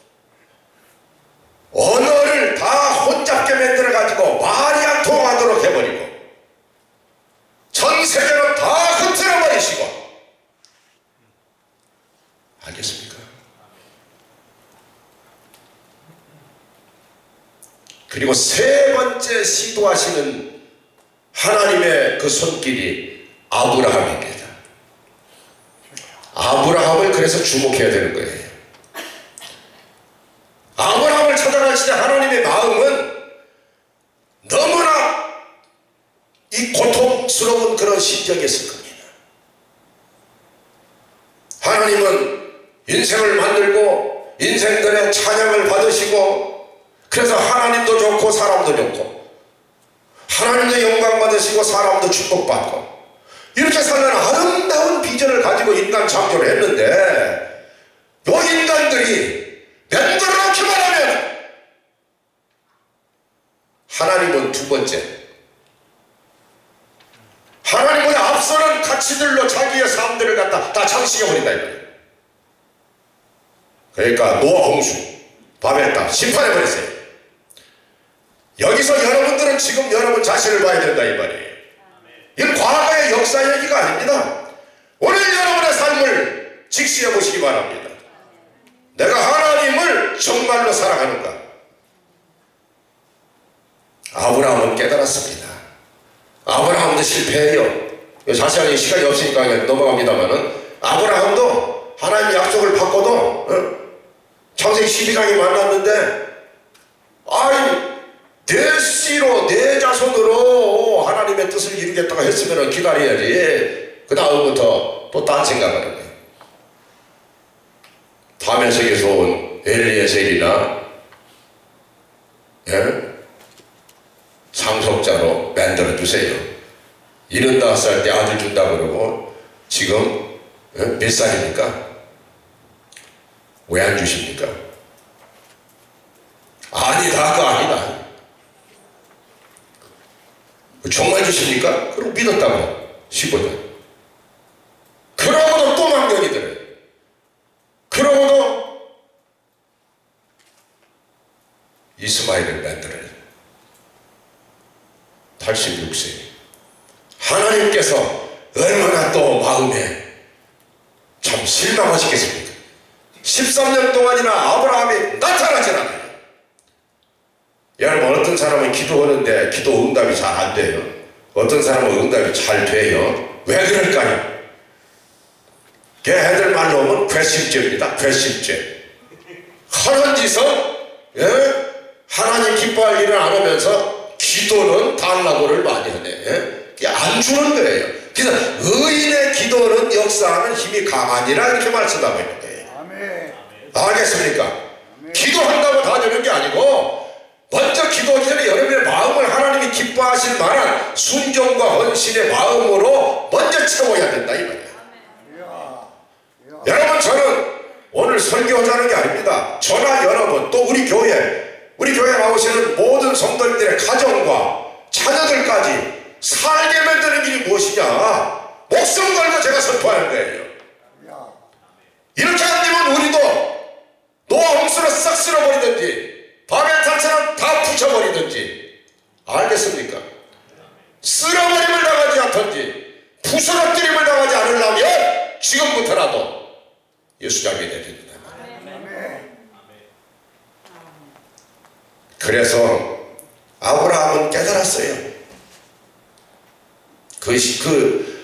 언어를 다 혼잡게 만들어 가지고 말이 안 통하도록 해버리고 전 세계로 다 흩어져 버리시고. 알겠습니까? 그리고 세 번째 시도하시는 하나님의 그 손길이 아브라함입니다. 아브라함을 그래서 주목해야 되는 거예요. 아브라함을 찾아가실 때 하나님의 마음은 너무나 이 고통스러운 그런 심정이었을 겁니다. 하나님은 인생을 만들고 인생들의 찬양을 받으시고, 그래서 하나님도 좋고 사람도 좋고, 하나님도 영광 받으시고 사람도 축복받고, 이렇게 사는 아름다운 비전을 가지고 인간 창조를 했는데, 이 인간들이 만들어 놓기만 하면 하나님은 두 번째, 하나님은 앞서는 가치들로 자기의 삶들을 갖다 다 장식해버린다 이 말이에요. 그러니까 노아 홍수, 바벨탑 심판해버렸어요. 여기서 여러분들은 지금 여러분 자신을 봐야 된다 이 말이에요. 이건 과거의 역사 얘기가 아닙니다. 오늘 여러분의 삶을 직시해 보시기 바랍니다. 내가 하나님을 정말로 사랑하는가? 아브라함은 깨달았습니다. 아브라함도 실패해요. 자세하게 시간이 없으니까 그냥 넘어갑니다만은, 아브라함도 하나님의 약속을 받고도 창세기 12장에 만났는데, 아이 내 씨로 내 자손으로 하나님의 뜻을 이루겠다고 했으면 기다려야지. 그 다음부터 또 딴 생각을 하는 거예요. 다메섹에서 온 엘리에셀이나 상속자로 만들어주세요. 75살 때 아들 준다고 그러고 지금 몇 살입니까? 왜 안 주십니까? 아니다, 그거 아니다. 정말 주십니까? 그럼 믿었다고 15년. 그러고도 또 망령이 들어요. 그러고도 이스마엘을 만들어요. 86세. 하나님께서 얼마나 또 마음에 참 실망하시겠습니까? 13년 동안이나 아브라함이 나타나질 않아요. 여러분, 어떤 사람은 기도하는데 기도 응답이 잘 안 돼요. 어떤 사람은 응답이 잘 돼요. 왜 그럴까요? 걔들 말로 하면 괘씸죄입니다. 괘씸죄. 하는 짓은 하나님 기뻐할 일을 안 하면서 기도는 달라고를 많이 하네. 안 주는 거예요. 그래서 의인의 기도는 역사하는 힘이 강하니라 이렇게 말씀하고 있는 거예요. 알겠습니까? 기도한다고 다 되는 게 아니고, 먼저 기도하기 전에 여러분의 마음을 하나님이 기뻐하실 만한 순종과 헌신의 마음으로 먼저 채워야 된다 이 말이에요. 여러분, 저는 오늘 설교하자는 게 아닙니다. 저나 여러분, 또 우리 교회 나오시는 모든 성도님들의 가정과 자녀들까지 살게 만드는 일이 무엇이냐? 목숨 걸고 제가 선포하는 거예요. 이렇게 안 되면 우리도 노아 홍수로 싹 쓸어버리든지 바벨탑처럼 다 부셔버리든지, 알겠습니까? 부스러뜨림을 당하지 않으려면 지금부터라도 예수 잡아야 됩니다. 그래서 아브라함은 깨달았어요.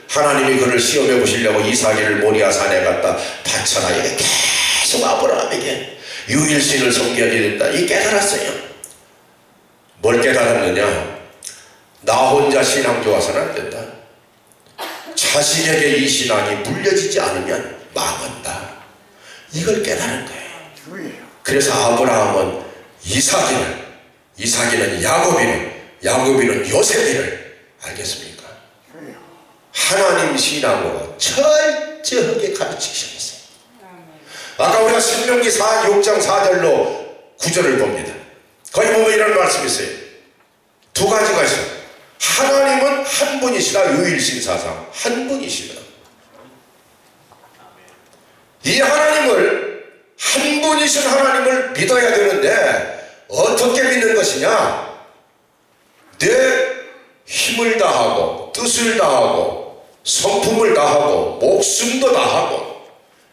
하나님이 그를 시험해 보시려고 이삭을 모리아 산에 갖다 바쳐라. 이게 계속 아브라함에게 유일신을 섬겨야 된다. 이 깨달았어요. 뭘 깨달았느냐? 나 혼자 신앙 좋아서는 안 된다. 자신에게 이 신앙이 물려지지 않으면 망한다. 이걸 깨달은 거예요. 그래서 아브라함은 이삭이는 야곱이는 요셉이를 알겠습니까? 하나님 신앙으로 철저하게 가르치기 시작했어요. 아까 우리가 신명기 6장 4절로 9절을 봅니다. 거기 보면 이런 말씀이 있어요. 두 가지가 있어요. 하나님은 한 분이시라. 유일신 사상 한 분이시라. 이 하나님을, 한 분이신 하나님을 믿어야 되는데 어떻게 믿는 것이냐? 내 힘을 다하고 뜻을 다하고 성품을 다하고 목숨도 다하고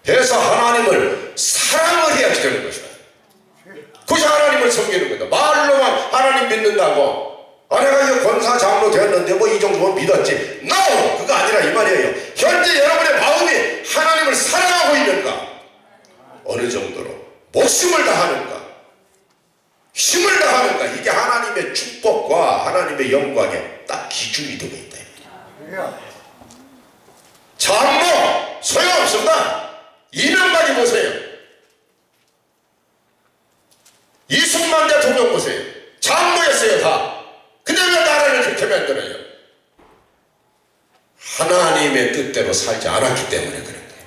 해서 하나님을 사랑을 해야지 되는 것이다. 그것이 하나님을 섬기는 거다. 말로만 하나님 믿는다고, 내가 이제 권사 장로 되었는데 뭐 이 정도면 믿었지. No! 그거 아니라 이 말이에요. 현재 여러분의 마음이 하나님을 사랑하고 있는가? 어느 정도로 목숨을 다하는가? 힘을 다하는가? 이게 하나님의 축복과 하나님의 영광에 딱 기준이 되고 있다. 장로 소용없습니다. 이명박이 보세요. 이승만 대통령 보세요. 장로였어요 다. 근데 왜 나라를 그렇게 만들어요? 하나님의 뜻대로 살지 않았기 때문에 그런 거예요.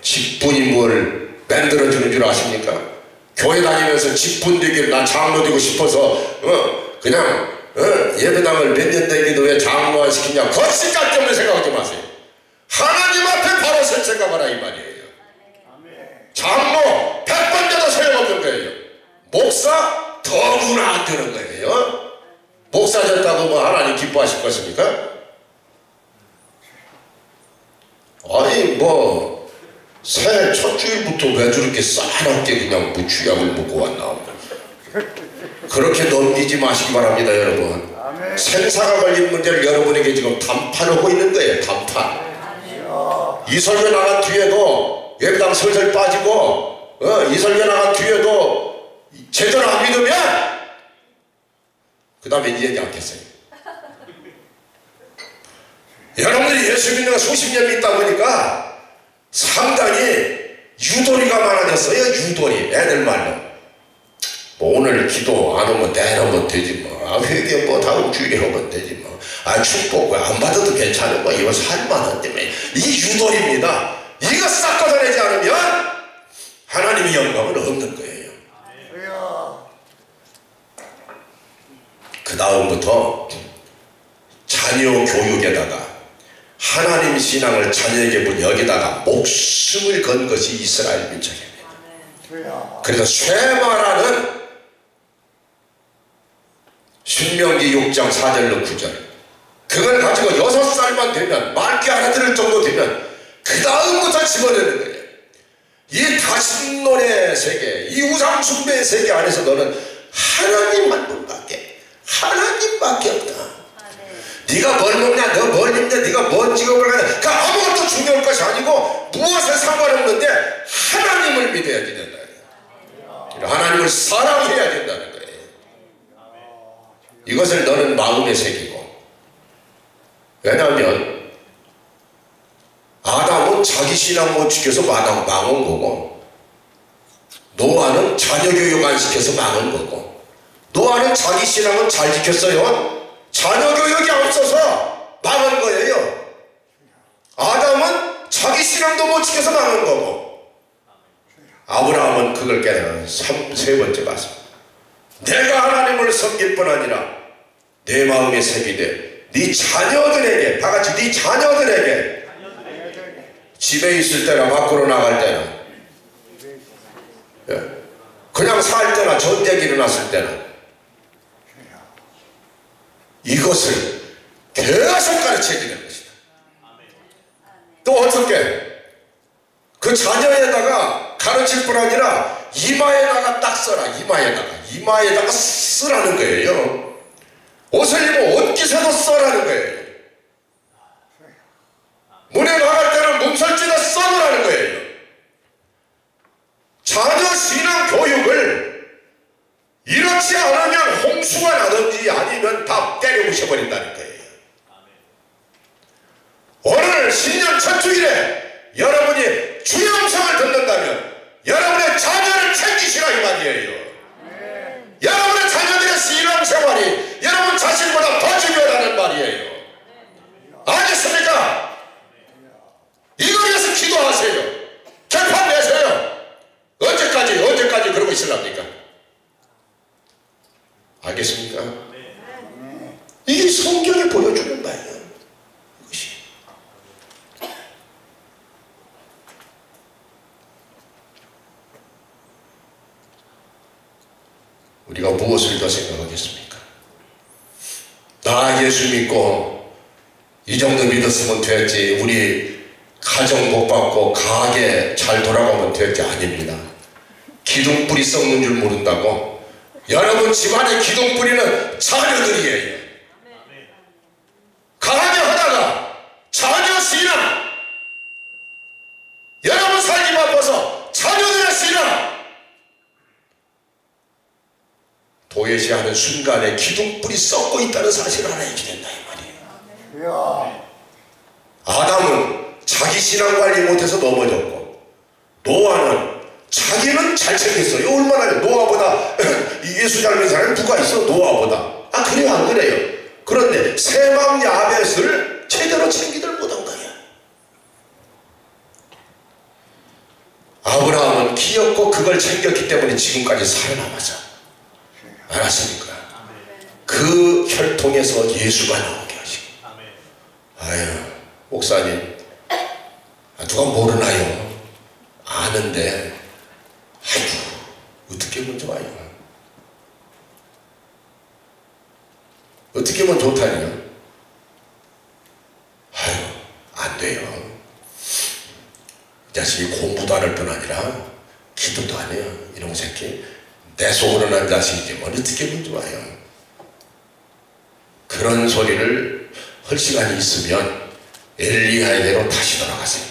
직분이 뭘 만들어주는 줄 아십니까? 교회 다니면서 직분 되기를 난 장로 되고 싶어서 그냥 예배당을 몇 년 되기도 왜 장로 안 시키냐, 거짓말 때문에 생각하지 마세요. 하나님 앞에 바로 설 생각하라 이 말이에요. 장로 100번 돼도 소용없는 거예요. 목사 더구나 안 되는 거예요. 목사 됐다고 뭐 하나님 기뻐하실 것입니까? 아니 뭐 새해 첫 주일부터 왜 저렇게 싸납게 그냥 무추약을 먹고 왔나. 그렇게 넘기지 마시기 바랍니다 여러분. 생사가 걸린 문제를 여러분에게 지금 담판하고 있는 거예요. 담판. 이 설교 나간 뒤에도 예배당 슬슬 빠지고 이 설교 나간 뒤에도 제대로 안 믿으면 그 다음에 이 얘기 않겠어요. 여러분들이 예수 믿는 거 수십 년 믿다 보니까 상당히 유도리가 많아졌어요. 유도리. 애들 말로 뭐 오늘 기도 안 오면 내일 하면 되지 뭐. 회개 뭐 다음 주일에 하면 되지 뭐. 축복 안 받아도 괜찮은 거 이거 살만한데 이 유도리입니다. 이거 싹 걷어내지 않으면 하나님의 영광은 없는 거예요. 그 다음부터 자녀 교육에다가 하나님 신앙을 자녀에게 본 여기다가 목숨을 건 것이 이스라엘 민족입니다. 그래서 쇠마라는 신명기 6장 4절로 9절 그걸 가지고 6살만 되면 말귀 알아들을 정도 되면 그 다음부터 집어내는 거예요. 이 다신론의 세계, 이 우상숭배의 세계 안에서 너는 하나님 한 분밖에, 하나님밖에 없다. 네가 뭘 먹냐, 너 뭘 입냐, 네가 뭔 직업을 가냐, 그 아무것도 중요한 것이 아니고 무엇에 상관없는데 하나님을 믿어야 된다. 하나님을 사랑해야 된다는 거예요. 이것을 너는 마음에 새기고. 왜냐하면 아담은 자기 신앙 못 지켜서 망한 거고, 노아는 자녀 교육 안 시켜서 망한 거고, 노아는 자기 신앙은 잘 지켰어요. 자녀 교육이 없어서 망한 거예요. 아담은 자기 신앙도 못 지켜서 망한 거고, 아브라함은 그걸 깨달은 세 번째 말씀. 내가 하나님을 섬길 뿐 아니라 내 마음에 새기되 네 자녀들에게, 다 같이 네 자녀들에게, 집에 있을 때나 밖으로 나갈 때나 그냥 살 때나 전쟁이 일어났을 때나 이것을 계속 가르쳐야 되는 것이다. 또 어떻게 그 자녀에다가 가르칠 뿐 아니라 이마에다가 딱 써라. 이마에다가 쓰라는 거예요. 옷을 입으면 옷깃에도 써라는 거예요. 문에 나갈 때는 문설주에다 써놓으라는 거예요. 자녀 신앙 교육을 이렇지 않으면 홍수가 나든지 아니면 다 때려 부셔버린다는 거예요. 오늘 신년 첫 주일에 여러분이 주의 음성을 듣는다면 여러분의 자녀를 챙기시라 이 말이에요. 여러분의 자녀들의 신앙생활이 여러분 자신보다 더 중요하다는 말이에요. 알겠습니까? 이걸 위해서 기도하세요. 결판 내세요. 언제까지 그러고 있으랍니까? 알겠습니까? 이게 성경이 보여주는 바예요. 이것이. 우리가 무엇을 더 생각하겠습니까? 나 예수 믿고 이 정도 믿었으면 됐지, 우리 가정 복받고 가게 잘 돌아가면 됐지. 아닙니다. 기둥뿌리 썩는 줄 모른다고. 여러분 집안의 기둥뿌리는 자녀들이에요. 가게 하다가 자녀 신앙, 여러분 살기 바빠서 자녀들의 신앙 도외시하는 순간에 기둥뿌리 썩고 있다는 사실을 알아야지 된다 이 말이에요. 아담은 자기 신앙 관리 못해서 넘어졌고, 노아는 자기는 잘 챙겼어요. 얼마나 노아보다 예수 잘 믿는 사람이 누가 있어? 노아보다. 아 그래요 안 그래요? 그런데 세망 야벳을 제대로 챙기들 못한 거야. 아브라함은 기었고 그걸 챙겼기 때문에 지금까지 살아남았어. 알았습니까? 그 혈통에서 예수가 나오게 하시고. 아유 목사님, 누가 모르나요? 아는데 아이고 어떻게 하면 좋아요? 어떻게 하면 좋다니요? 아유 안 돼요. 이 자식이 공부도 안 할 뿐 아니라 기도도 안 해요. 이런 새끼 내 속으로 난 자식이지만 어떻게 하면 좋아요? 그런 소리를 할 시간이 있으면 엘리야에게로 다시 돌아가세요.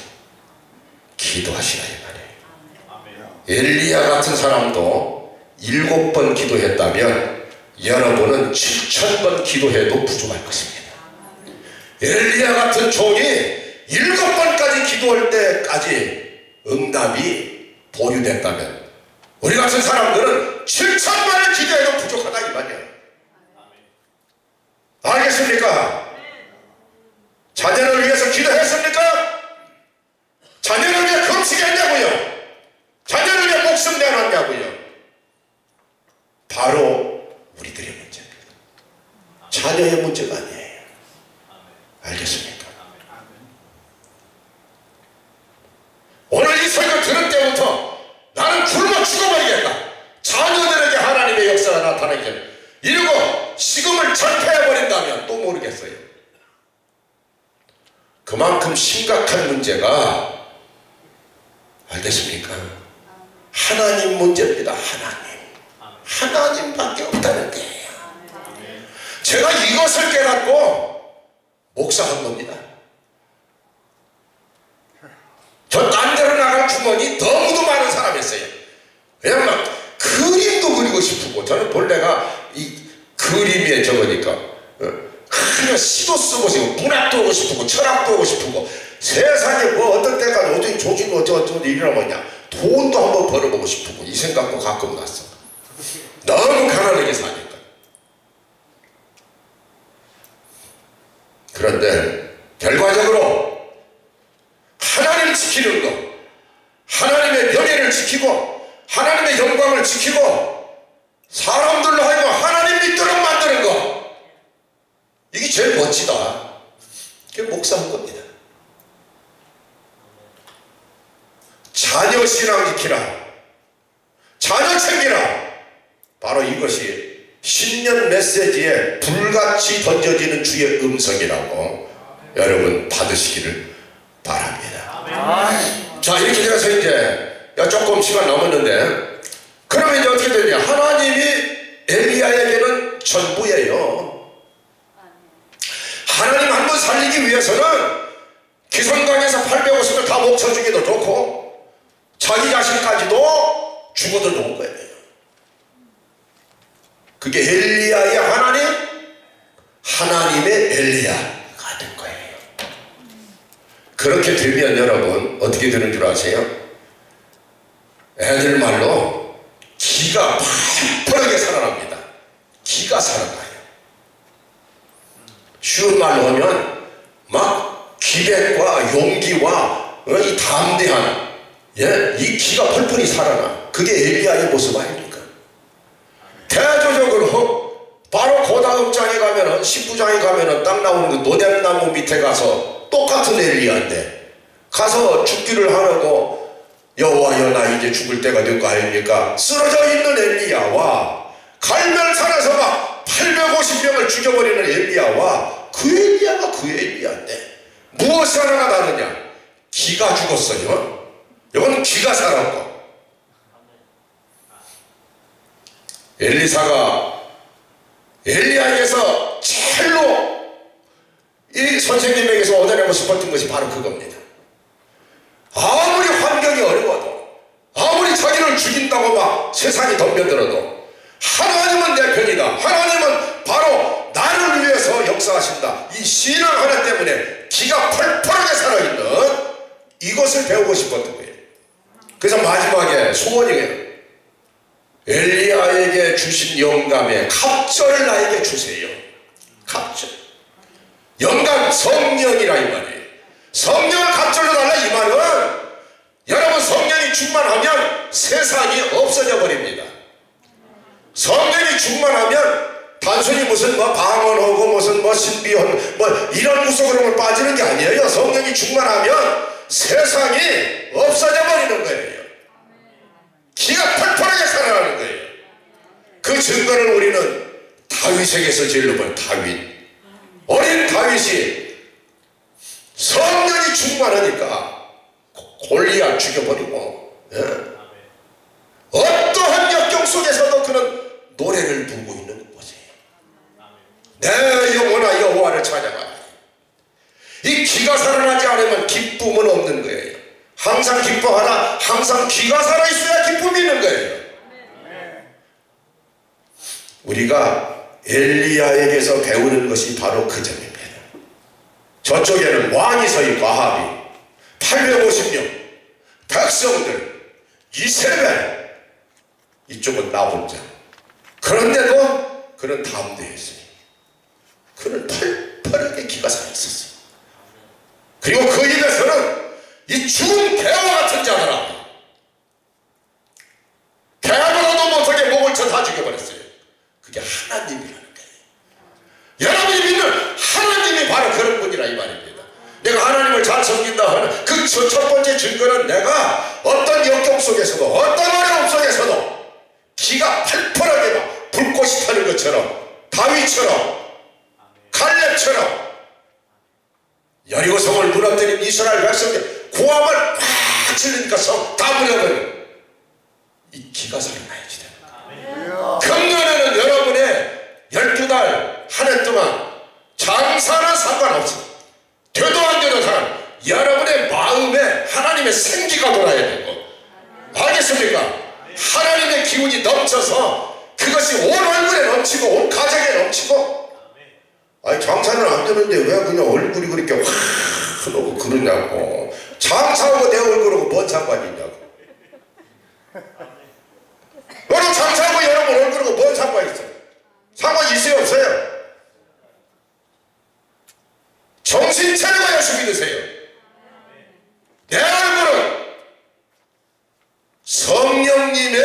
기도하시라 이 말이에요. 엘리야 같은 사람도 7번 기도했다면 여러분은 7000번 기도해도 부족할 것입니다. 엘리야 같은 종이 7번까지 기도할 때까지 응답이 보류됐다면 우리 같은 사람들은 7000번을 기도해도 부족하다 이 말이에요. 알겠습니까? 자녀를 위해서 기도했습니까? 자녀를 위해 금식했냐고요? 자녀를 위해 목숨 내놨냐고요? 바로 우리들의 문제입니다. 자녀의 문제가 아니에요. 알겠습니까? 오늘 이 설교 들은 때부터 나는 굶어 죽어버리겠다. 자녀들에게 하나님의 역사가 나타나기 전에 이러고 식음을 전폐해버린다면 또 모르겠어요. 그만큼 심각한 문제가, 알겠습니까? 하나님 문제입니다. 하나님밖에 없다는 거예요. 제가 이것을 깨닫고 목사한 겁니다. 저 딴 데로 나갈 주머니 너무도 많은 사람이었어요. 그냥 막 그림도 그리고 싶고, 저는 본래가 이 그림에 적으니까 그냥 시도 쓰고 싶고 문학도 하고 싶고 철학도 하고 싶고, 세상에 뭐 어떤 때가 어떤 조직이 어쩌고 일이라고 하냐, 돈도 한번 벌어보고 싶고 이 생각도 가끔 났어. 너무 가난하게 사니까. 그런데 결과적으로 하나님을 지키는 것, 하나님의 명예를 지키고 하나님의 영광을 지키고 사람들로 하여금 하나님 믿도록 만드는 것, 이게 제일 멋지다. 그게 목사한 겁니다. 자녀 신앙 지키라, 자녀 챙기라. 바로 이것이 신년 메시지에 불같이 던져지는 주의 음성이라고 여러분 받으시기를 바랍니다. 자, 이렇게 돼서 이제 조금 시간 남았는데, 그러면 이제 어떻게 되냐? 하나님이 엘리야에게는 전부예요. 하나님 한 번 살리기 위해서는 기선강에서 850을 다 목쳐주기도 좋고 자기 자신까지도 죽어도 좋은 거예요. 그게 엘리야의 하나님, 하나님의 엘리야가 된 거예요. 그렇게 되면 여러분 어떻게 되는 줄 아세요? 애들 말로 기가 펄펄하게 살아납니다. 기가 살아나요. 쉬운 말로 하면 막 기백과 용기와 이 담대한 이 기가 펄펄이 살아나. 그게 엘리야의 모습 아닙니까? 대조적으로 바로 그 다음 장에 가면은 19장에 가면은 딱 나오는 그 노뎀나무 밑에 가서 똑같은 엘리야인데 가서 죽기를 하려고 여호와여 나 이제 죽을 때가 된 거 아닙니까? 쓰러져 있는 엘리야와 갈멜산에서 막 850명을 죽여버리는 엘리야와 그 엘리야가 그 엘리야인데 무엇이 하나가 다르냐? 기가 죽었어요. 이건 기가 살았고 엘리사가 엘리야에게서 제일로 이 선생님에게서 얻어내고 싶었던 것이 바로 그겁니다. 아무리 환경이 어려워도 아무리 자기를 죽인다고 막 세상이 덤벼들어도 하나님은 내 편이다. 하나님은 바로 나를 위해서 역사하신다. 이 신앙 하나 때문에 기가 펄펄하게 살아있는 이것을 배우고 싶었던 거예요. 그래서 마지막에 소원이에요. 엘리야에게 주신 영감의 갑절을 나에게 주세요. 갑절. 영감 성령이라 이 말이에요. 성령을 갑절로 달라 이 말은 여러분 성령이 충만하면 세상이 없어져 버립니다. 성령이 충만하면 단순히 무슨 방언하고 무슨 신비한 이런 구석으로 빠지는 게 아니에요. 성령이 충만하면 세상이 없어져 버리는 거예요. 기가 펄펄하게 살아나는 거예요. 그 증거를 우리는 다윗에게서 제일로 본 다윗. 어린 다윗이 성령이 충만하니까 골리앗 죽여버리고 어떠한 역경 속에서도 그는 노래를 부르고 있는 것 보세요. 내 영혼아 여호와를 찬양하라. 이 기가 살아나지 않으면 기쁨은 없는 거예요. 항상 기뻐하라. 항상 기가 살아있어야 기쁨이 있는 거예요. 우리가 엘리야에게서 배우는 것이 바로 그 점입니다. 저쪽에는 왕이 서 있고 아합이 850명 백성들 이세벨 이쪽은 나 혼자. 그런데도 그는 담대했어요. 그는 펄펄하게 기가 살아있었어요. 그리고 그 입에서는 이 죽은 개와 같은 자들아 개보다도 못하게 목을 쳐 다 죽여버렸어요. 그게 하나님이라는 거예요. 여러분이 믿는 하나님이 바로 그런 분이라 이 말입니다. 내가 하나님을 잘 섬긴다 하는 그 첫 번째 증거는 내가 어떤 역경 속에서도 어떤 어려움 속에서도 기가 팔팔하게 막 불꽃이 타는 것처럼 다윗처럼 갈렙처럼 여리고성을 무너뜨린 이스라엘 백성들 고함을 꽉 치르니까 성 다 무너버려. 이 기가 살아나야지 됩니다. 금년에는 여러분의 12달 한 해 동안 장사는 상관없어. 되도 안 되도 상관. 여러분의 마음에 하나님의 생기가 돌아야 되고 알겠습니까? 하나님의 기운이 넘쳐서 그것이 온 얼굴에 넘치고 온 가정에 넘치고 아니 장사는 안 되는데 왜 그냥 얼굴이 그렇게 확 하고 그러냐고. 장사하고 내 얼굴하고 뭔 상관이 있냐고. 여러분 장사하고 여러분 얼굴하고 뭔 상관이 있어요? 상관이 있어요 없어요? 정신 차리고 예수 믿으세요. 내 얼굴은 성령님의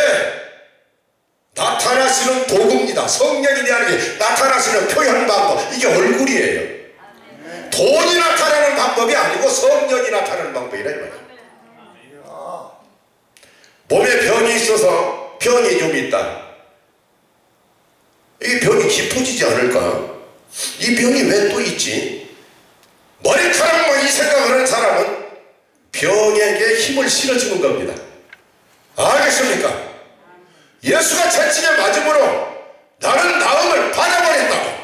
나타나시는 도구입니다. 성령이 내 안에 나타나시는 표현 방법. 이게 얼굴이에요. 돈이 나타나는 방법이 아니고 성령이 나타나는 방법이라 이 말이에요. 몸에 병이 있어서 병이 좀 있다. 이 병이 깊어지지 않을까? 이 병이 왜 또 있지? 머리카락만 이 생각을 하는 사람은 병에게 힘을 실어주는 겁니다. 알겠습니까? 예수가 채찍에 맞음으로 나는 나음을 받아버린다고.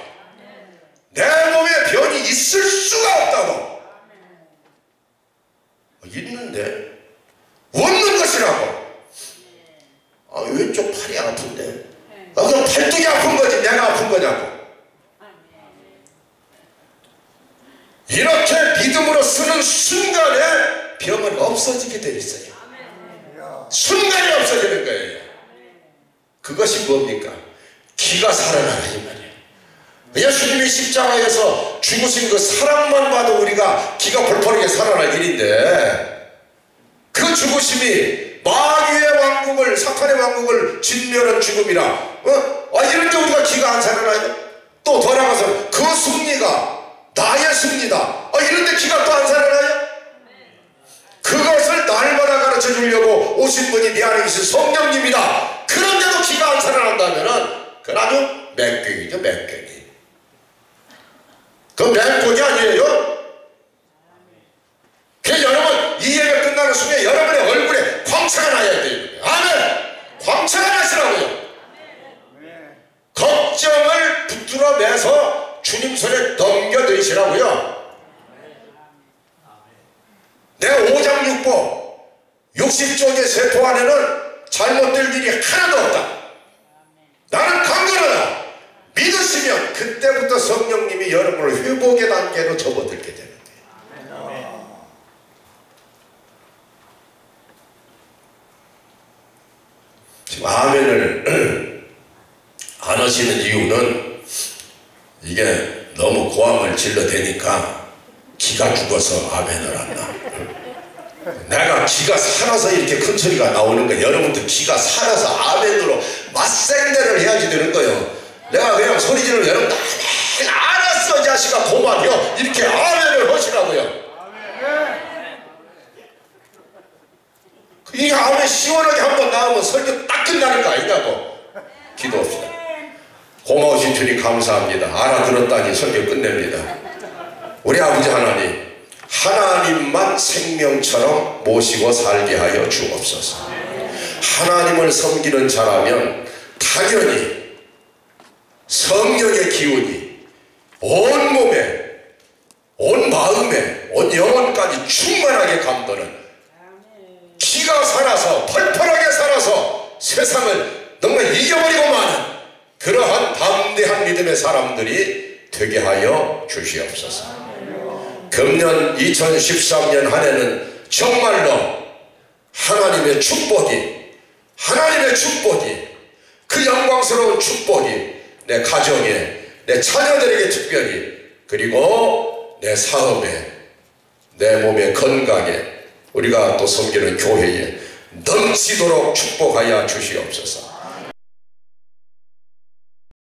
내 몸에 변이 있을 수가 없다고. 있는데 없는 것이라고. 왼쪽 팔이 아픈데 그럼 팔뚝이 아픈 거지 내가 아픈 거냐고. 이렇게 믿음으로 쓰는 순간에 병은 없어지게 되어 있어요. 순간에 없어지는 거예요. 그것이 뭡니까? 기가 살아나라 이 말이에요. 예수님이 십자가에서 죽으신 그 사랑만 봐도 우리가 기가 펄펄하게 살아날 일인데, 그 죽으심이 마귀의 왕국을, 사탄의 왕국을 진멸한 죽음이라 이런데 우리가 기가 안 살아나요? 또 더 나가서 그 승리가 나의 승리다 이런데 기가 또 안 살아나요? 그것을 날마다 가르쳐 주려고 오신 분이 내 안에 계신 성령님이다. 그런데도 기가 안 살아난다면은 그건 아주 맹병이죠. 맹병이. 그건 맹병이 아니에요. 그래서 여러분 이 예배 끝나는 순간 여러분의 얼굴에 광채가 나야 돼요. 아멘. 광채가 나시라고요. 걱정을 붙들어 매서 주님 손에 넘겨드리시라고요. 내 오장육부 60쪽의 세포 안에는 잘못될 일이 하나도 없다. 나는 강건하다. 믿으시면 그때부터 성령님이 여러분을 회복의 단계로 접어들게 되는 거예요. 지금 아멘을 안 하시는 이유는 이게 너무 고함을 질러대니까 기가 죽어서 아멘을 안 나. 내가 기가 살아서 이렇게 큰 소리가 나오는 거예요. 여러분들 기가 살아서 아멘으로 맞생대를 해야지 되는 거예요. 내가 그냥 소리 지르면 여러분들 아멘 알았어 자식아 고마워 이렇게 아멘을 하시라고요. 이게 아멘 시원하게 한번 나오면 설교 딱 끝나는 거 아니냐고. 기도합시다. 고마우신 주님 감사합니다. 알아들었다니 설교 끝냅니다. 우리 아버지 하나님, 하나님만 생명처럼 모시고 살게 하여 주옵소서. 하나님을 섬기는 자라면 당연히 성령의 기운이 온 몸에, 온 마음에, 온 영혼까지 충만하게 감도는 기가 살아서 펄펄하게 살아서 세상을 정말 이겨버리고 마는 그러한 담대한 믿음의 사람들이 되게 하여 주시옵소서. 금년 2013년 한 해는 정말로 하나님의 축복이 그 영광스러운 축복이 내 가정에, 내 자녀들에게 특별히, 그리고 내 사업에, 내 몸의 건강에, 우리가 또 섬기는 교회에 넘치도록 축복하여 주시옵소서.